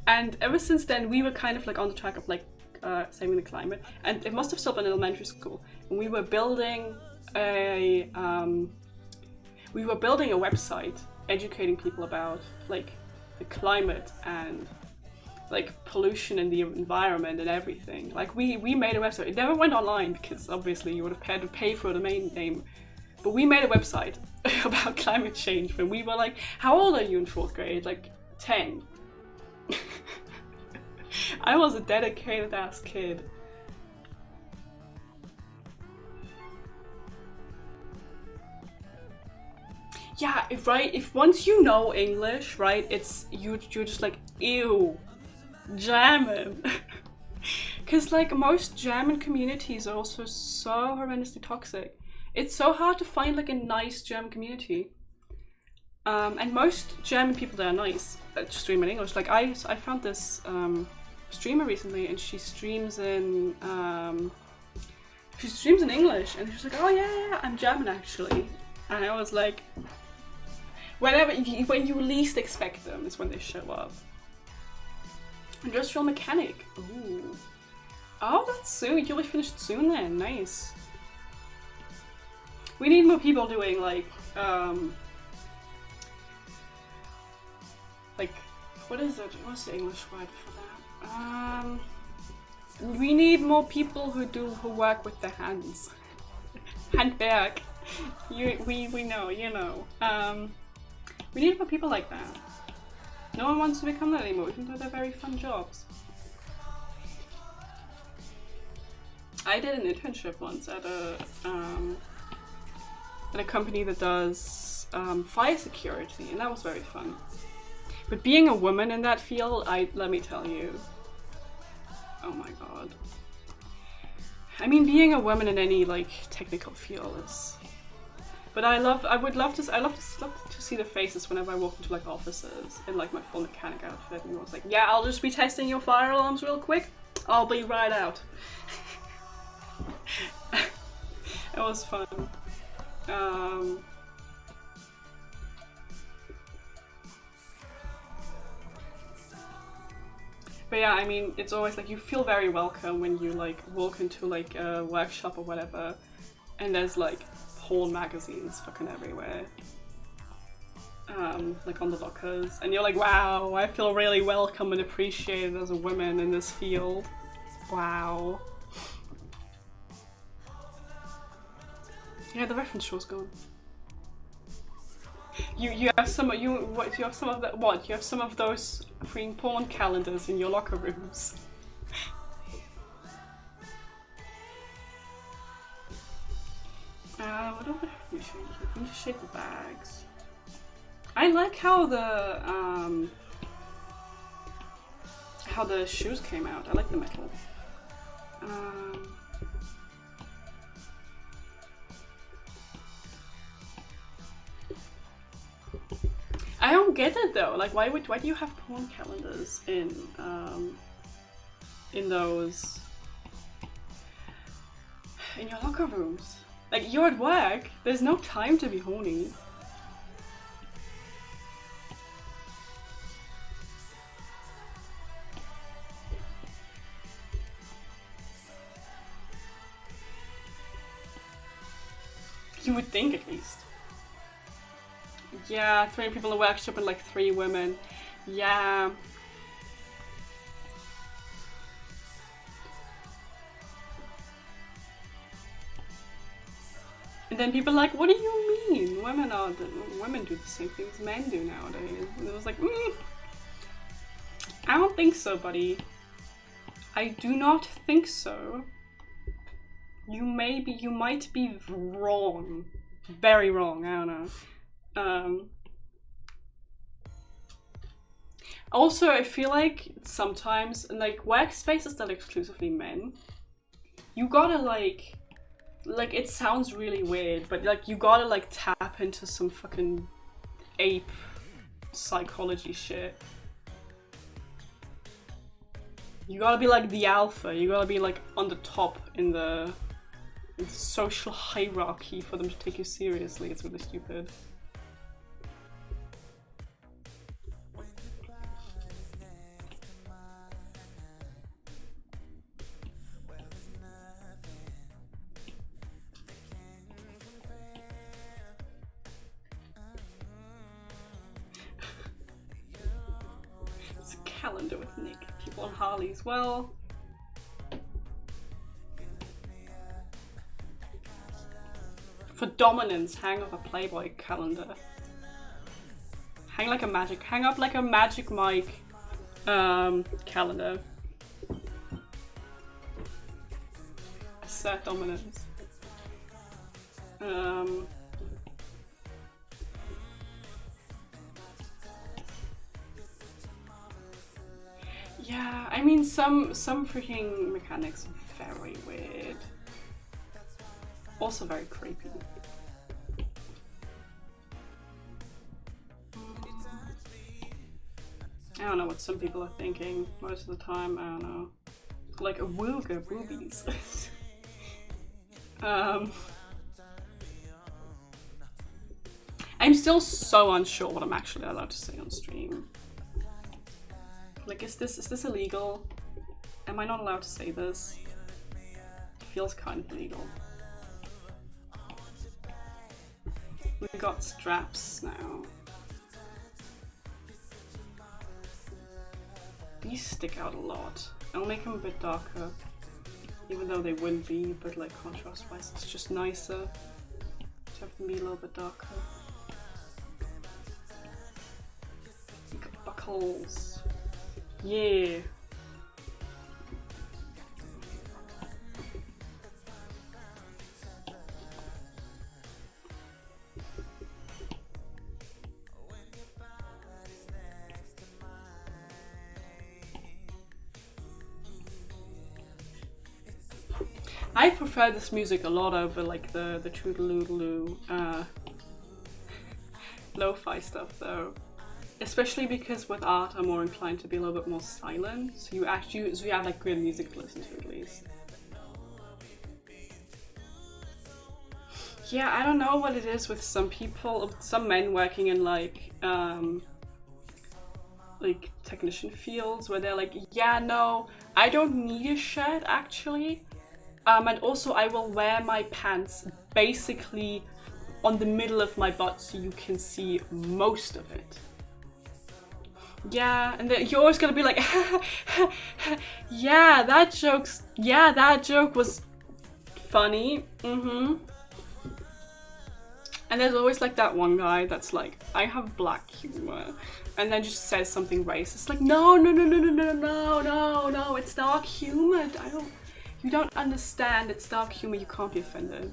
And ever since then, we were kind of like on the track of like saving the climate. And it must have still been elementary school. And we were building a website educating people about like the climate and like pollution in the environment and everything. Like we made a website. It never went online because obviously you would have had to pay for a domain name. But we made a website about climate change when we were like, how old are you in 4th grade? Like 10. I was a dedicated ass kid. Yeah, if once you know English, right, it's you're just like, ew, German. Because like most German communities are also so horrendously toxic. It's so hard to find like a nice German community. And most German people that are nice stream in English. Like I found this streamer recently, and she streams in English, and she's like, oh yeah, I'm German actually. And I was like, when you least expect them is when they show up. Industrial mechanic. Ooh. Oh, that's soon. You'll be finished soon then. Nice. We need more people doing like what is it? What's the English word for that? We need more people who work with their hands. Handwerk. We know, you know. We need more people like that. No one wants to become that anymore, even though they're very fun jobs. I did an internship once at a company that does fire security, and that was very fun. But being a woman in that field, let me tell you, oh my god. I mean, being a woman in any like technical field is. But I would love to see the faces whenever I walk into like offices in like my full mechanic outfit, and I was like, yeah, I'll just be testing your fire alarms real quick. I'll be right out. It was fun. But yeah, I mean, it's always like you feel very welcome when you like walk into like a workshop or whatever, and there's like porn magazines fucking everywhere. Like on the lockers, and you're like, wow, I feel really welcome and appreciated as a woman in this field. Wow. Yeah, the reference show's gone. You have some of those freaking porn calendars in your locker rooms. What do we shake? We need to shake the bags. I like how the shoes came out. I like the metal. I don't get it though. Like, why do you have porn calendars in those in your locker rooms? Like, you're at work. There's no time to be horny. You would think, at least. Yeah, 3 people in the workshop and like 3 women. Yeah. And then people are like, what do you mean? Women do the same things men do nowadays. And it was like, I don't think so, buddy. I do not think so. You might be wrong. Very wrong, I don't know. Also, I feel like sometimes, in like workspaces that are exclusively men, you gotta like it sounds really weird, but like you gotta like tap into some fucking ape psychology shit. You gotta be like the alpha, you gotta be like on the top in the social hierarchy for them to take you seriously. It's really stupid. It's a calendar with naked people on Harley as well. For dominance, hang up a Playboy calendar. Hang up like a Magic Mike calendar. Assert dominance. Yeah, I mean some freaking mechanics are very weird. Also very creepy. I don't know what some people are thinking most of the time. I don't know. Like a wooga boobies. I'm still so unsure what I'm actually allowed to say on stream. Like, is this illegal? Am I not allowed to say this? It feels kind of illegal. We got straps now. These stick out a lot. I'll make them a bit darker, even though they wouldn't be, but like contrast-wise, it's just nicer to have them be a little bit darker. We got buckles. Yeah. I prefer this music a lot over like the toodaloo lo-fi stuff though. Especially because with art I'm more inclined to be a little bit more silent. So you have like good music to listen to at least. Yeah, I don't know what it is with some people, some men working in like technician fields where they're like, yeah, no, I don't need a shirt actually. And also I will wear my pants basically on the middle of my butt so you can see most of it. Yeah, and then you're always gonna be like, yeah, that joke was funny. And there's always like that one guy that's like, I have black humor, and then just says something racist. Like, no, it's dark humor. You don't understand. It's dark humor. You can't be offended.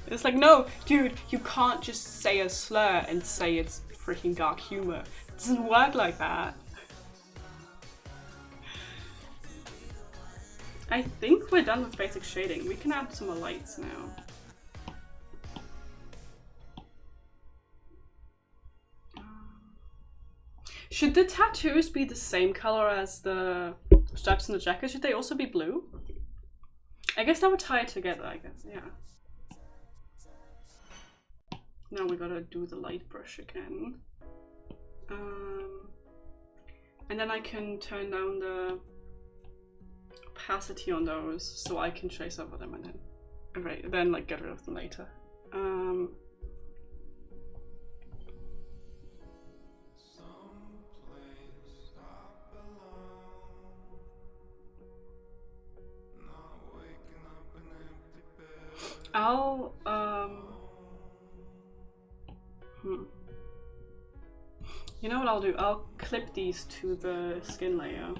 It's like, no, dude, you can't just say a slur and say it's freaking dark humor. It doesn't work like that. I think we're done with basic shading. We can add some more lights now. Should the tattoos be the same color as the stripes on the jacket? Should they also be blue? I guess that would tie it together, I guess, yeah. Now we gotta do the light brush again. And then I can turn down the opacity on those so I can trace over them and then like get rid of them later. I'll you know what I'll do? I'll clip these to the skin layer.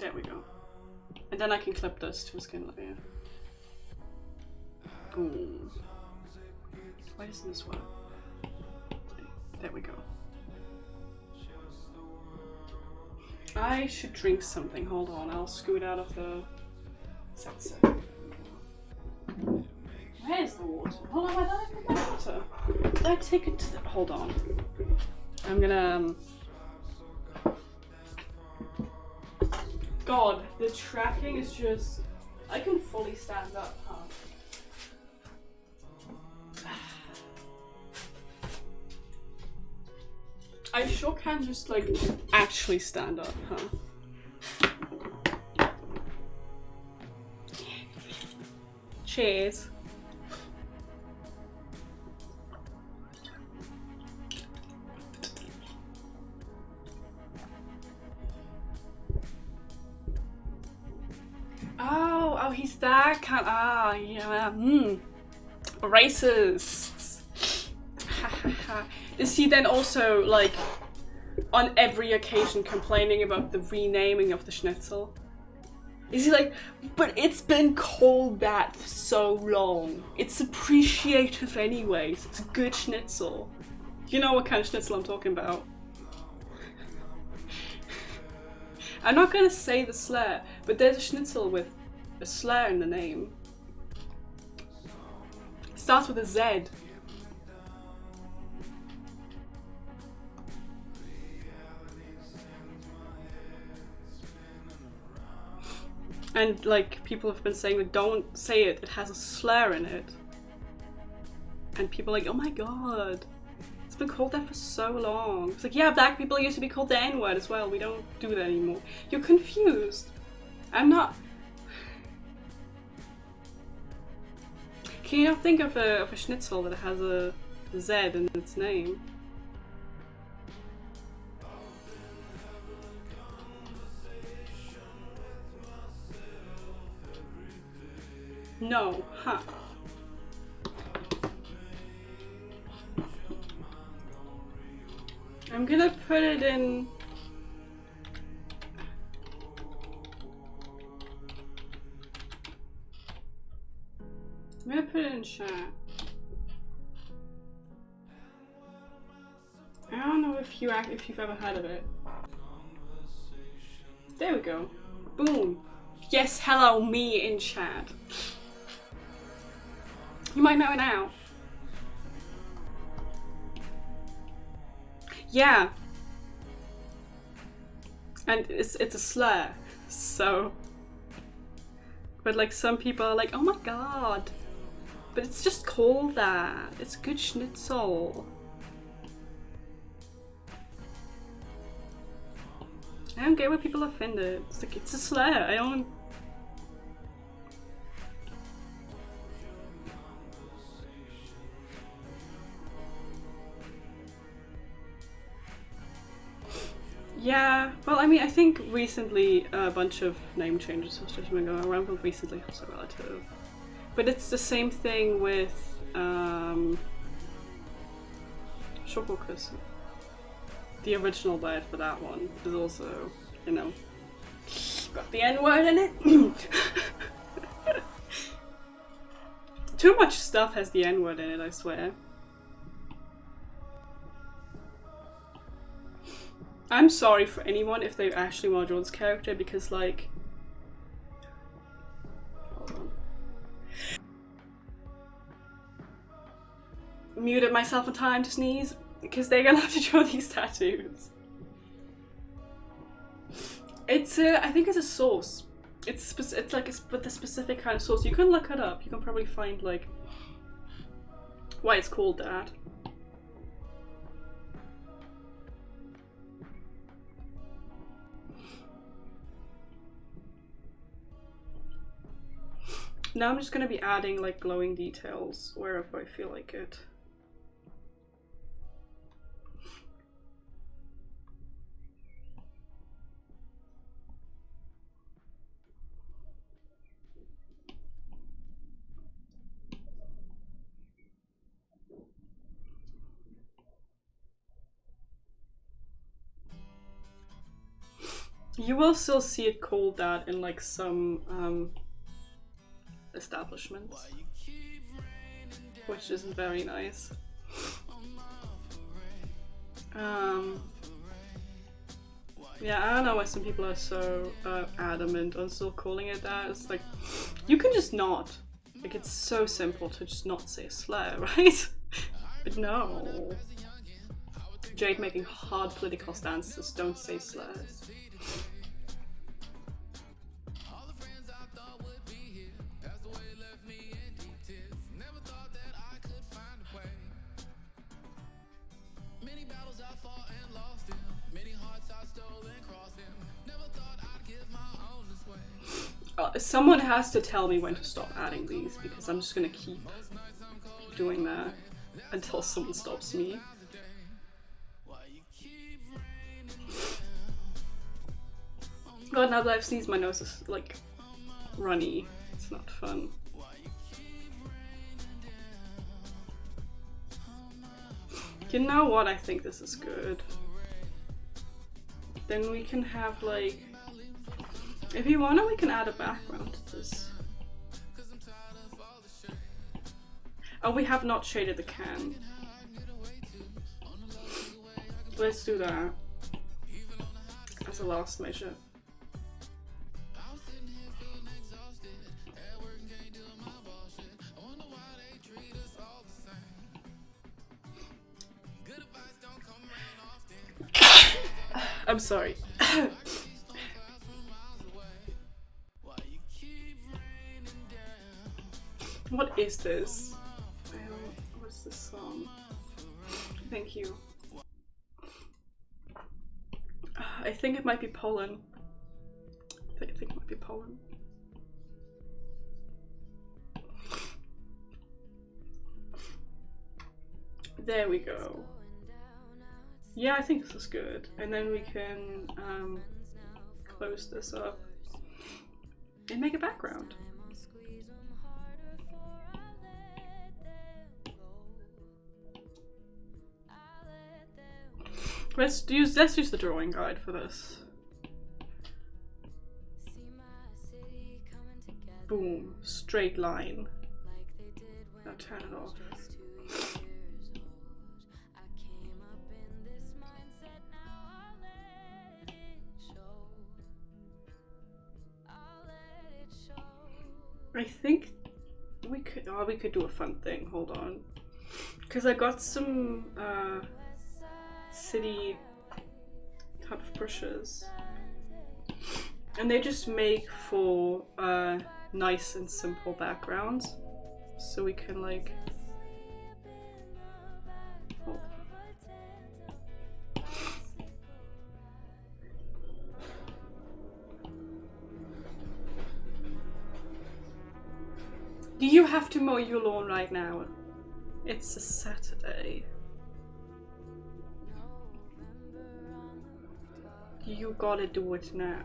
There we go. And then I can clip this to a skin layer. Ooh. Why doesn't this work? There we go. I should drink something. Hold on, I'll scoot out of the sensor. Where's the water? Hold on, where did I put my water? Did I take it to the... Hold on. I'm gonna... God, the tracking is just... I can fully stand up, huh? I sure can just, like, actually stand up, huh? Cheers. Oh, he's that kind. Ah, yeah. Racists. Is he then also, like, on every occasion complaining about the renaming of the schnitzel? Is he like, but it's been called that for so long. It's appreciative anyways. It's a good schnitzel. You know what kind of schnitzel I'm talking about. I'm not gonna say the slur, but there's a schnitzel with a slur in the name. It starts with a Z. And like people have been saying like, don't say it, it has a slur in it. And people are like, oh my god, it's been called that for so long. It's like, yeah, black people used to be called the N-word as well. We don't do that anymore. You're confused. I'm not. Can you not think of a schnitzel that has a Z in its name? No, huh? I'm gonna put it in. I'm gonna put it in chat. I don't know if you've ever heard of it. There we go. Boom. Yes, hello, me in chat. You might know it now. Yeah. And it's a slur, so. But like some people are like, oh my god. But it's just called that. It's a good schnitzel. I don't get why people are offended. It's like, it's a slur. I don't. Yeah, well, I mean, I think recently a bunch of name changes have just been going around, but recently also relative. But it's the same thing with Schokokuss. The original word for that one is also, you know, got the N-word in it. Too much stuff has the N-word in it, I swear. I'm sorry for anyone if they actually want to draw this character because, like, hold on. Muted myself in time to sneeze because they're gonna have to draw these tattoos. It's I think it's a sauce. It's like with a specific kind of sauce. You can look it up. You can probably find like why it's called that. Now I'm just gonna be adding like glowing details wherever I feel like it. You will still see it called that in like some establishments, which isn't very nice. Yeah, I don't know why some people are so adamant on still calling it that. It's like, you can just not. Like, it's so simple to just not say slur, right? But no. Jade making hard political stances, don't say slurs. Someone has to tell me when to stop adding these, because I'm just gonna keep doing that until someone stops me. God, now that I've sneezed, my nose is like runny. It's not fun. You know what? I think this is good. Then we can have like, if you want to, we can add a background to this. Oh, we have not shaded the can. Let's do that as a last measure. I'm sorry. What is this? What's this song? Thank you. I think it might be Poland. I think it might be Poland. There we go. Yeah, I think this is good. And then we can close this up and make a background. Let's use the drawing guide for this. Boom, straight line. Now turn it off. I think we could do a fun thing. Hold on, because I got some city type of brushes, and they just make for nice and simple backgrounds, so we can like Do you have to mow your lawn right now? It's a Saturday. You gotta do it now.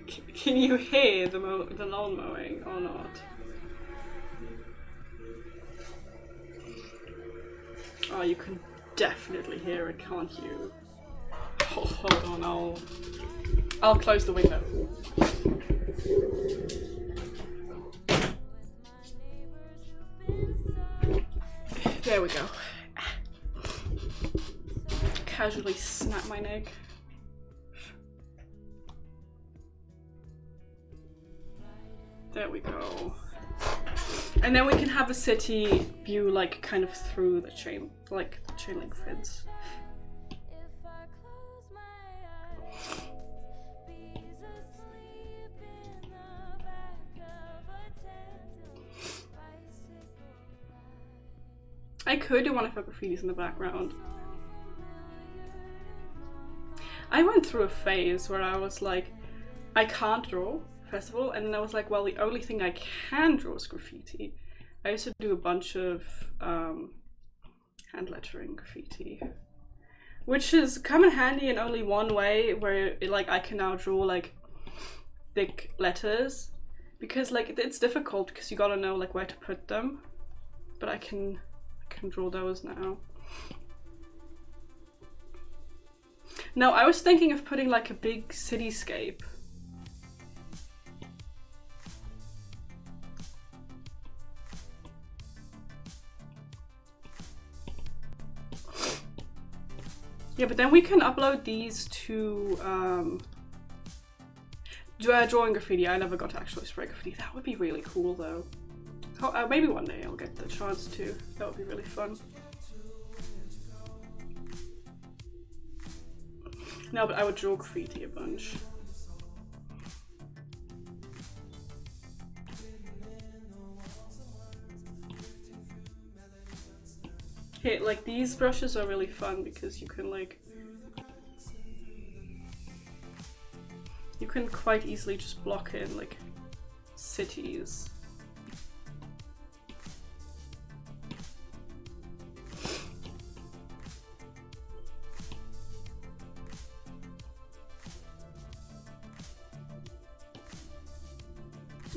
Can you hear the lawn mowing or not? Oh, you can definitely hear it, can't you? Oh, hold on, I'll close the window. There we go. Casually snap my neck. There we go. And then we can have a city view like kind of through the chain, like the chain link fence. I could do one of her graffitis in the background. I went through a phase where I was like, I can't draw, first of all, and then I was like, well, the only thing I can draw is graffiti. I used to do a bunch of hand lettering graffiti, which has come in handy in only one way, where like I can now draw like thick letters, because like it's difficult because you gotta know like where to put them. but I can draw those now. No, I was thinking of putting like a big cityscape. Yeah, but then we can upload these to drawing graffiti. I never got to actually spray graffiti. That would be really cool though. Oh, maybe one day I'll get the chance to. That would be really fun. No, but I would draw graffiti a bunch. Okay, like these brushes are really fun because you can like, you can quite easily just block in like cities.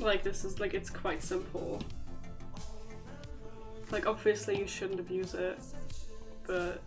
Like this is like, it's quite simple. Like obviously you shouldn't abuse it, but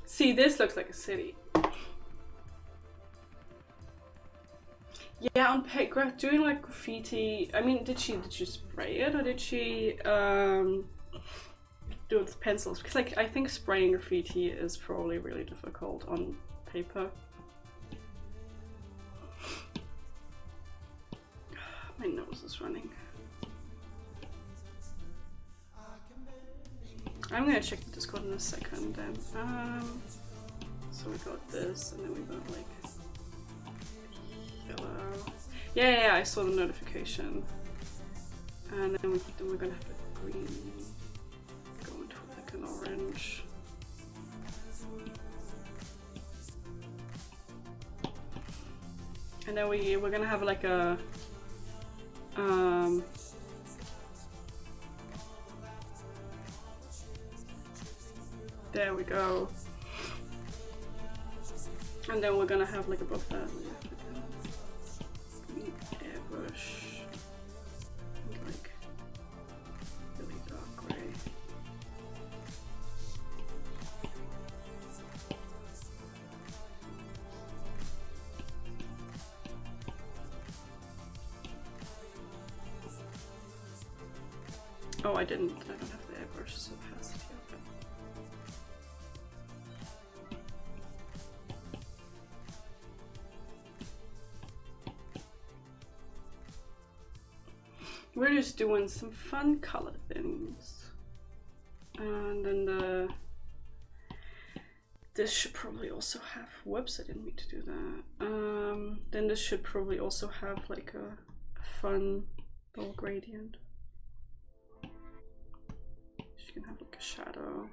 see, this looks like a city. Yeah, on paper, doing like graffiti. I mean, did she spray it or did she do it with pencils? Because like I think spraying graffiti is probably really difficult on paper. My nose is running. I'm gonna check the Discord in a second then. So we got this, and then we got like yellow. Yeah, I saw the notification. And then we're gonna have a green go into like an orange. And then we're gonna have like a there we go. And then we're gonna have like above that airbrush, like really dark gray. Oh, I don't have the airbrush opacity of it. We're just doing some fun color things. And then this should probably also have, whoops, I didn't mean to do that. Then this should probably also have like a fun little gradient. You can have like a shadow.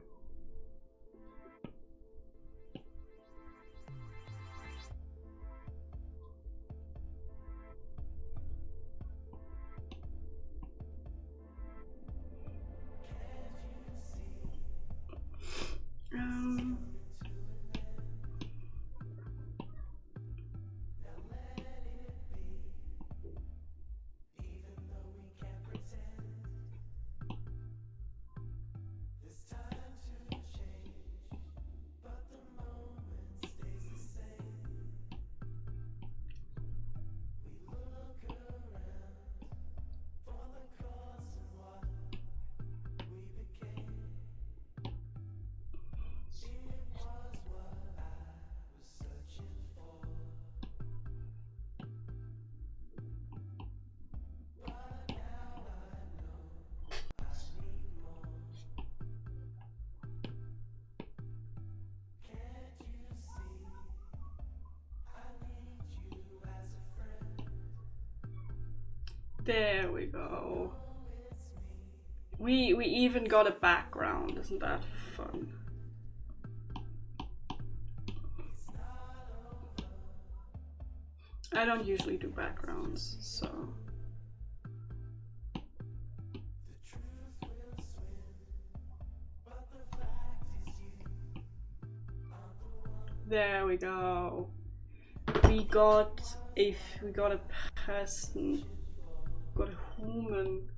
There we go. We even got a background, isn't that fun? I don't usually do backgrounds, so. There we go. We got a person, got a human.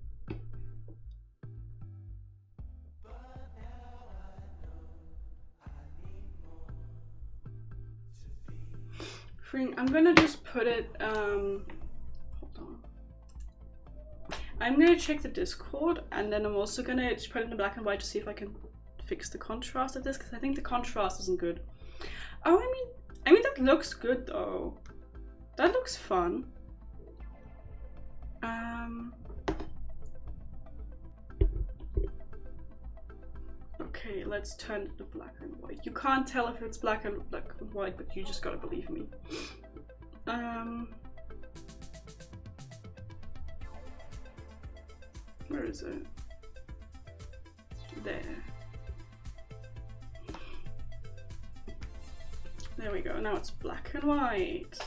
I'm gonna just put it, hold on. I'm gonna check the Discord, and then I'm also gonna just put it in black and white to see if I can fix the contrast of this, because I think the contrast isn't good. Oh, I mean that looks good though. That looks fun. Okay, let's turn it to black and white. You can't tell if it's black and white, but you just gotta believe me. Where is it? There. There we go. Now it's black and white.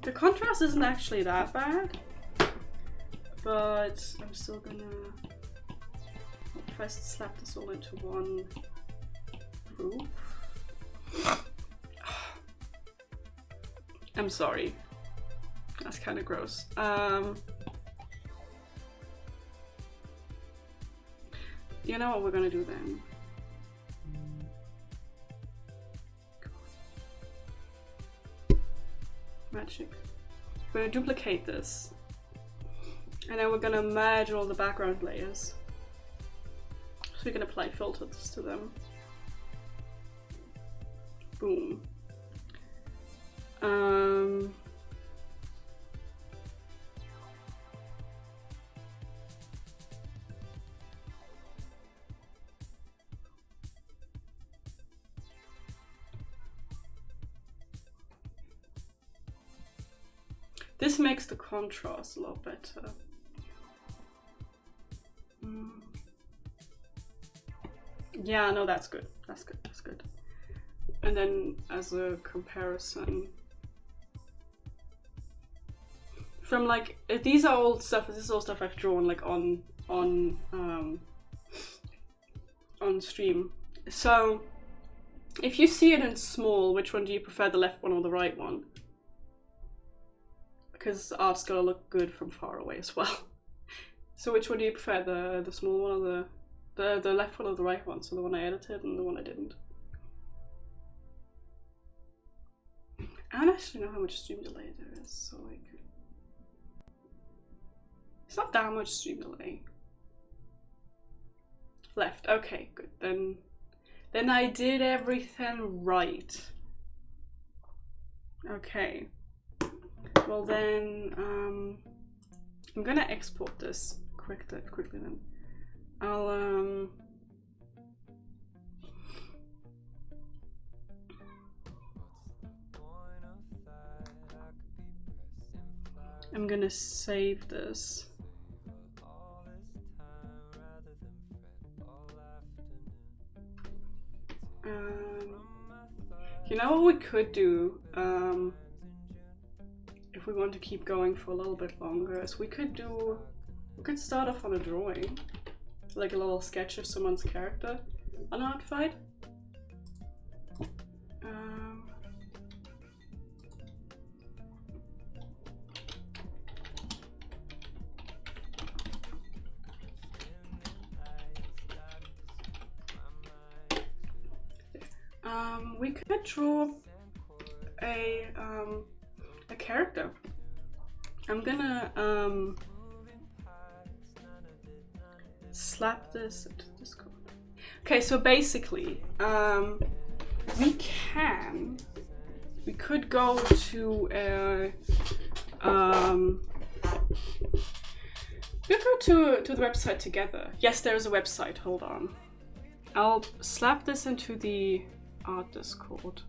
The contrast isn't actually that bad, but I'm still gonna. If I slap this all into one group. I'm sorry. That's kind of gross. You know what we're gonna do then? Magic. We're gonna duplicate this. And then we're gonna merge all the background layers. So we can apply filters to them. Boom. This makes the contrast a lot better. Yeah, no, that's good. That's good. That's good. And then as a comparison, from like these are old stuff. This is all stuff I've drawn like on stream. So if you see it in small, which one do you prefer, the left one or the right one? Because art's gonna look good from far away as well. So which one do you prefer, the small one or the left one or the right one? So the one I edited and the one I didn't. I don't actually know how much stream delay there is, so like it's not that much stream delay. Left, okay, good. Then I did everything right. Okay. Well then, I'm gonna export this quickly then. I'll I'm gonna save this. You know what we could do, if we want to keep going for a little bit longer, is we could start off on a drawing, like a little sketch of someone's character on artfight. We could draw a character. I'm gonna slap this into Discord. Okay, so basically, we could go to we could go to the website together. Yes, there is a website. Hold on. I'll slap this into the art Discord.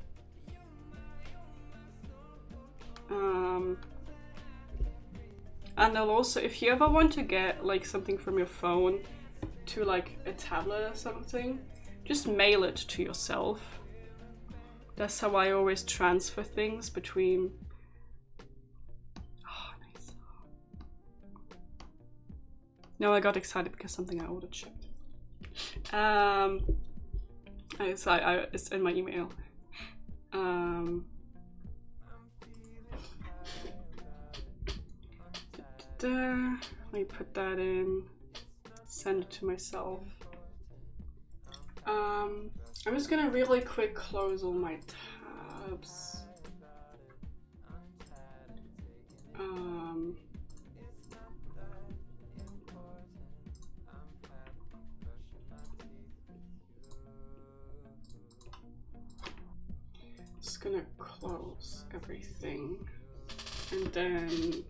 And they'll also, if you ever want to get like something from your phone to like a tablet or something, just mail it to yourself. That's how I always transfer things between. Oh, nice. No, I got excited because something I ordered shipped. It's in my email. Let me put that in. Send it to myself. I'm just gonna really quick close all my tabs. Just gonna close everything and then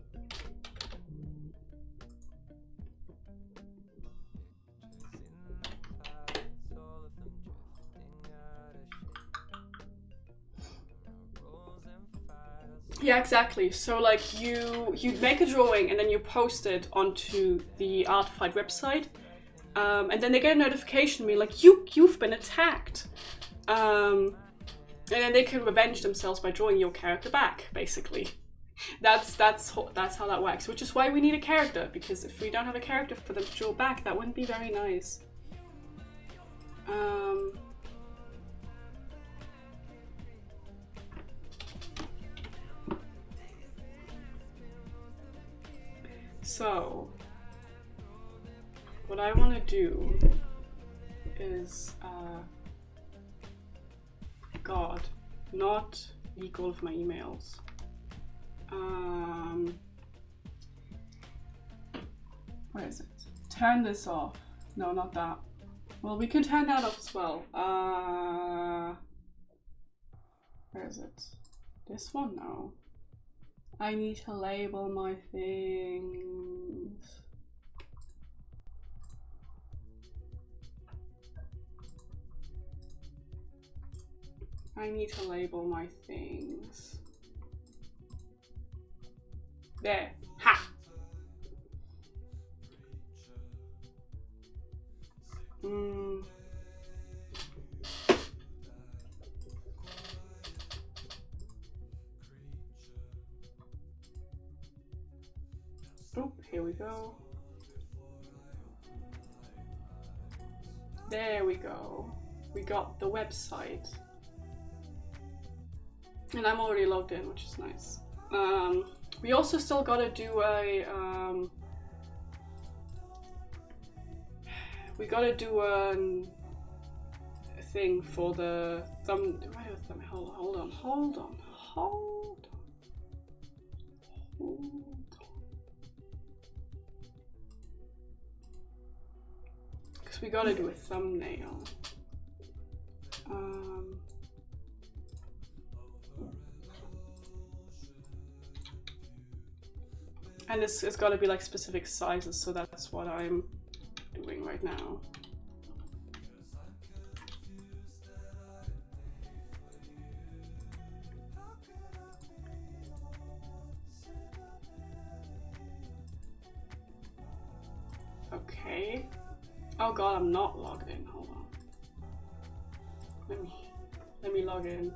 yeah, exactly. So like you make a drawing and then you post it onto the artfight website, and then they get a notification me like you've been attacked, and then they can revenge themselves by drawing your character back. Basically, that's how that works. Which is why we need a character, because if we don't have a character for them to draw back, that wouldn't be very nice. So, what I want to do is, God, not leak all of my emails. Where is it? Turn this off. No, not that. Well, we can turn that off as well. Where is it? This one? No. I need to label my things. I need to label my things. There. Ha! Oh, here we go. There we go. We got the website. And I'm already logged in, which is nice. We also still gotta do a, we gotta do a thing for the hold on. Because we gotta do a thumbnail. And it's gotta be like specific sizes, so that's what I'm doing right now. Okay. Oh god, I'm not logged in. Hold on. Let me log in.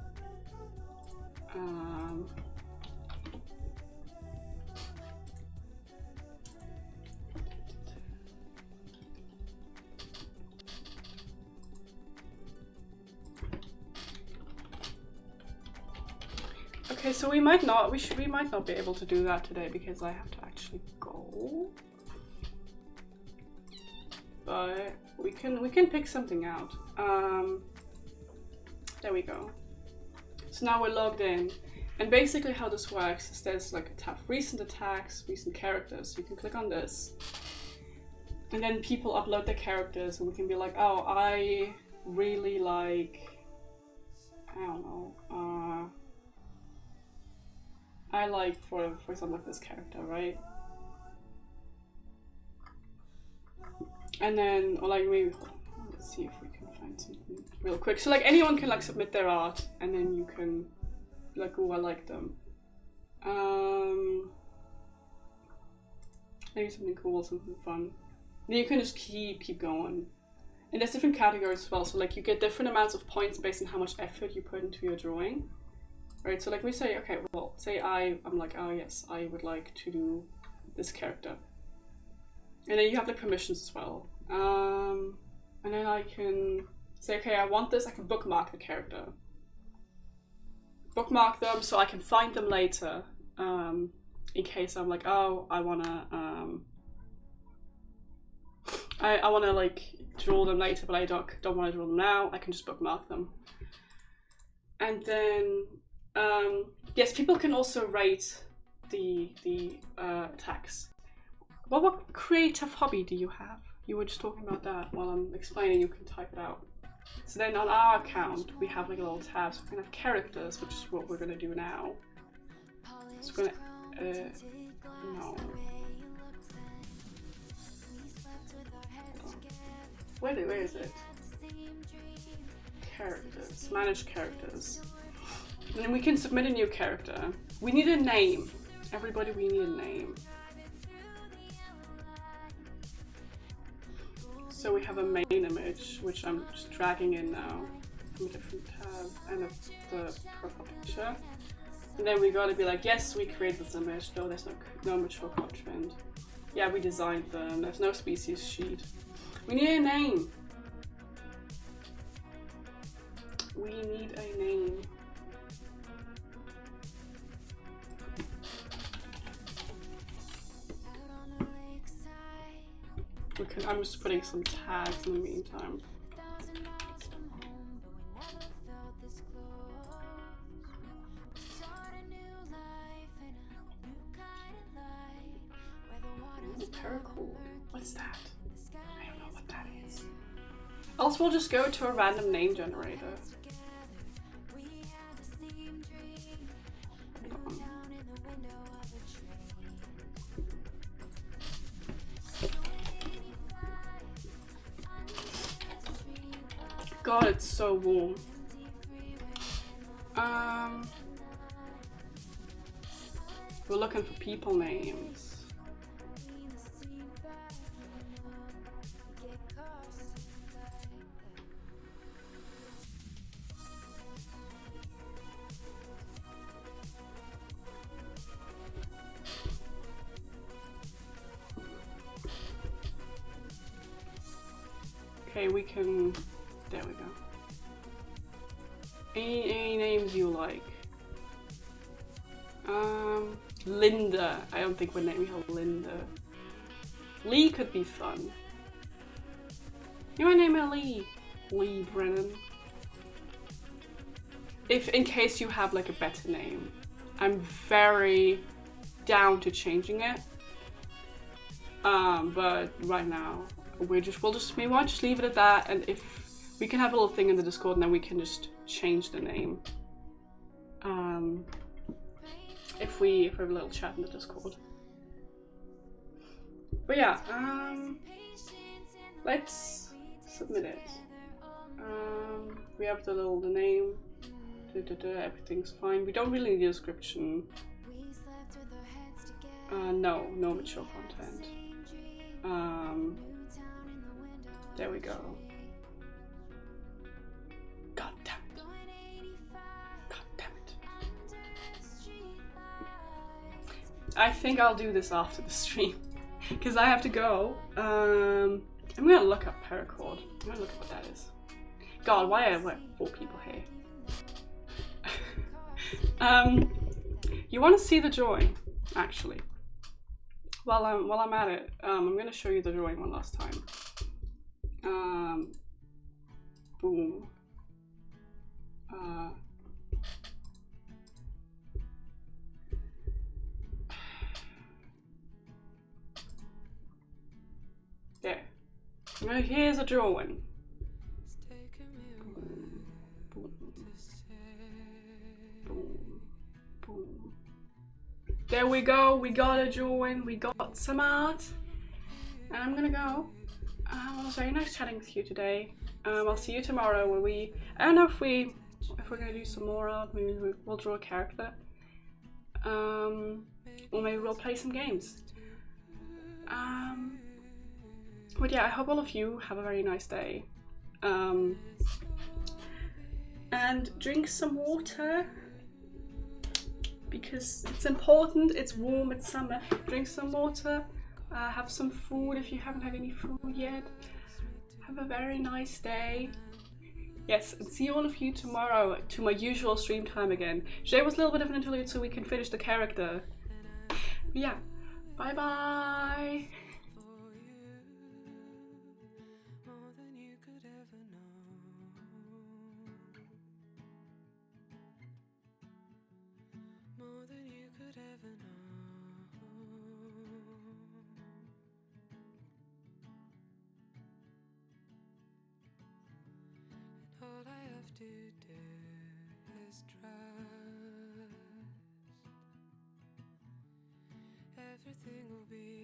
Okay, so we might not be able to do that today because I have to actually go. But we can pick something out. There we go. So now we're logged in, and basically how this works is there's like a tab, recent attacks, recent characters. So you can click on this, and then people upload their characters, and we can be like, oh, I really like, I don't know, I like for example like this character, right? And then, or like maybe, let's see if we can find something real quick. So like anyone can like submit their art, and then you can be like, oh, I like them. maybe something cool, something fun. Then you can just keep going. And there's different categories as well. So like you get different amounts of points based on how much effort you put into your drawing. Right, so like we say, okay, well, say I'm like, oh yes, I would like to do this character. And then you have the permissions as well. And then I can say, okay, I want this, I can bookmark the character. Bookmark them so I can find them later. In case I'm like, oh, I wanna like draw them later, but I don't want to draw them now. I can just bookmark them. And then yes, people can also rate the attacks. What creative hobby do you have? You were just talking about that while I'm explaining. You can type it out. So then on our account we have like a little tab. So we're gonna have characters, which is what we're gonna do now. So we're gonna no. Where is it? Characters. Manage characters. And then we can submit a new character. We need a name. Everybody, we need a name. So we have a main image, which I'm just dragging in now from a different tab, and the profile picture. And then we gotta be like, yes, we created this image. No, there's no mature content. Yeah, we designed them. There's no species sheet. We need a name. We need a name. I'm just putting some tags in the meantime. Cool. What's that? I don't know what that is. Else we'll just go to a random name generator. God, it's so warm. We're looking for people names. Okay, we can, there we go. Any names you like? Linda. I don't think we're naming her Linda. Lee could be fun. You might name her Lee. Lee Brennan. If, in case you have like a better name. I'm very down to changing it. But right now, we'll just leave it at that, and if we can have a little thing in the Discord and then we can just change the name. If we have a little chat in the Discord. But yeah, let's submit it. We have the name, everything's fine. We don't really need a description. No mature content. There we go. God damn it. God damn it. I think I'll do this after the stream because I have to go. I'm gonna look up paracord. I'm gonna look up what that is. God, why are there 4 people here? You want to see the drawing, actually? While I'm at it, I'm gonna show you the drawing one last time. Boom. There. Now here's a drawing. Boom. Boom. Boom. Boom. There we go. We got a drawing. We got some art. And I'm gonna go. It was very nice chatting with you today. I'll see you tomorrow where I don't know if we're gonna do some more art. Maybe we'll draw a character. Or maybe we'll play some games. But yeah, I hope all of you have a very nice day. And drink some water because it's important. It's warm, it's summer. Drink some water, have some food if you haven't had any food yet. Have a very nice day. Yes, and see all of you tomorrow to my usual stream time again. Today was a little bit of an interlude so we can finish the character. But yeah, bye bye. All I have to do is trust everything will be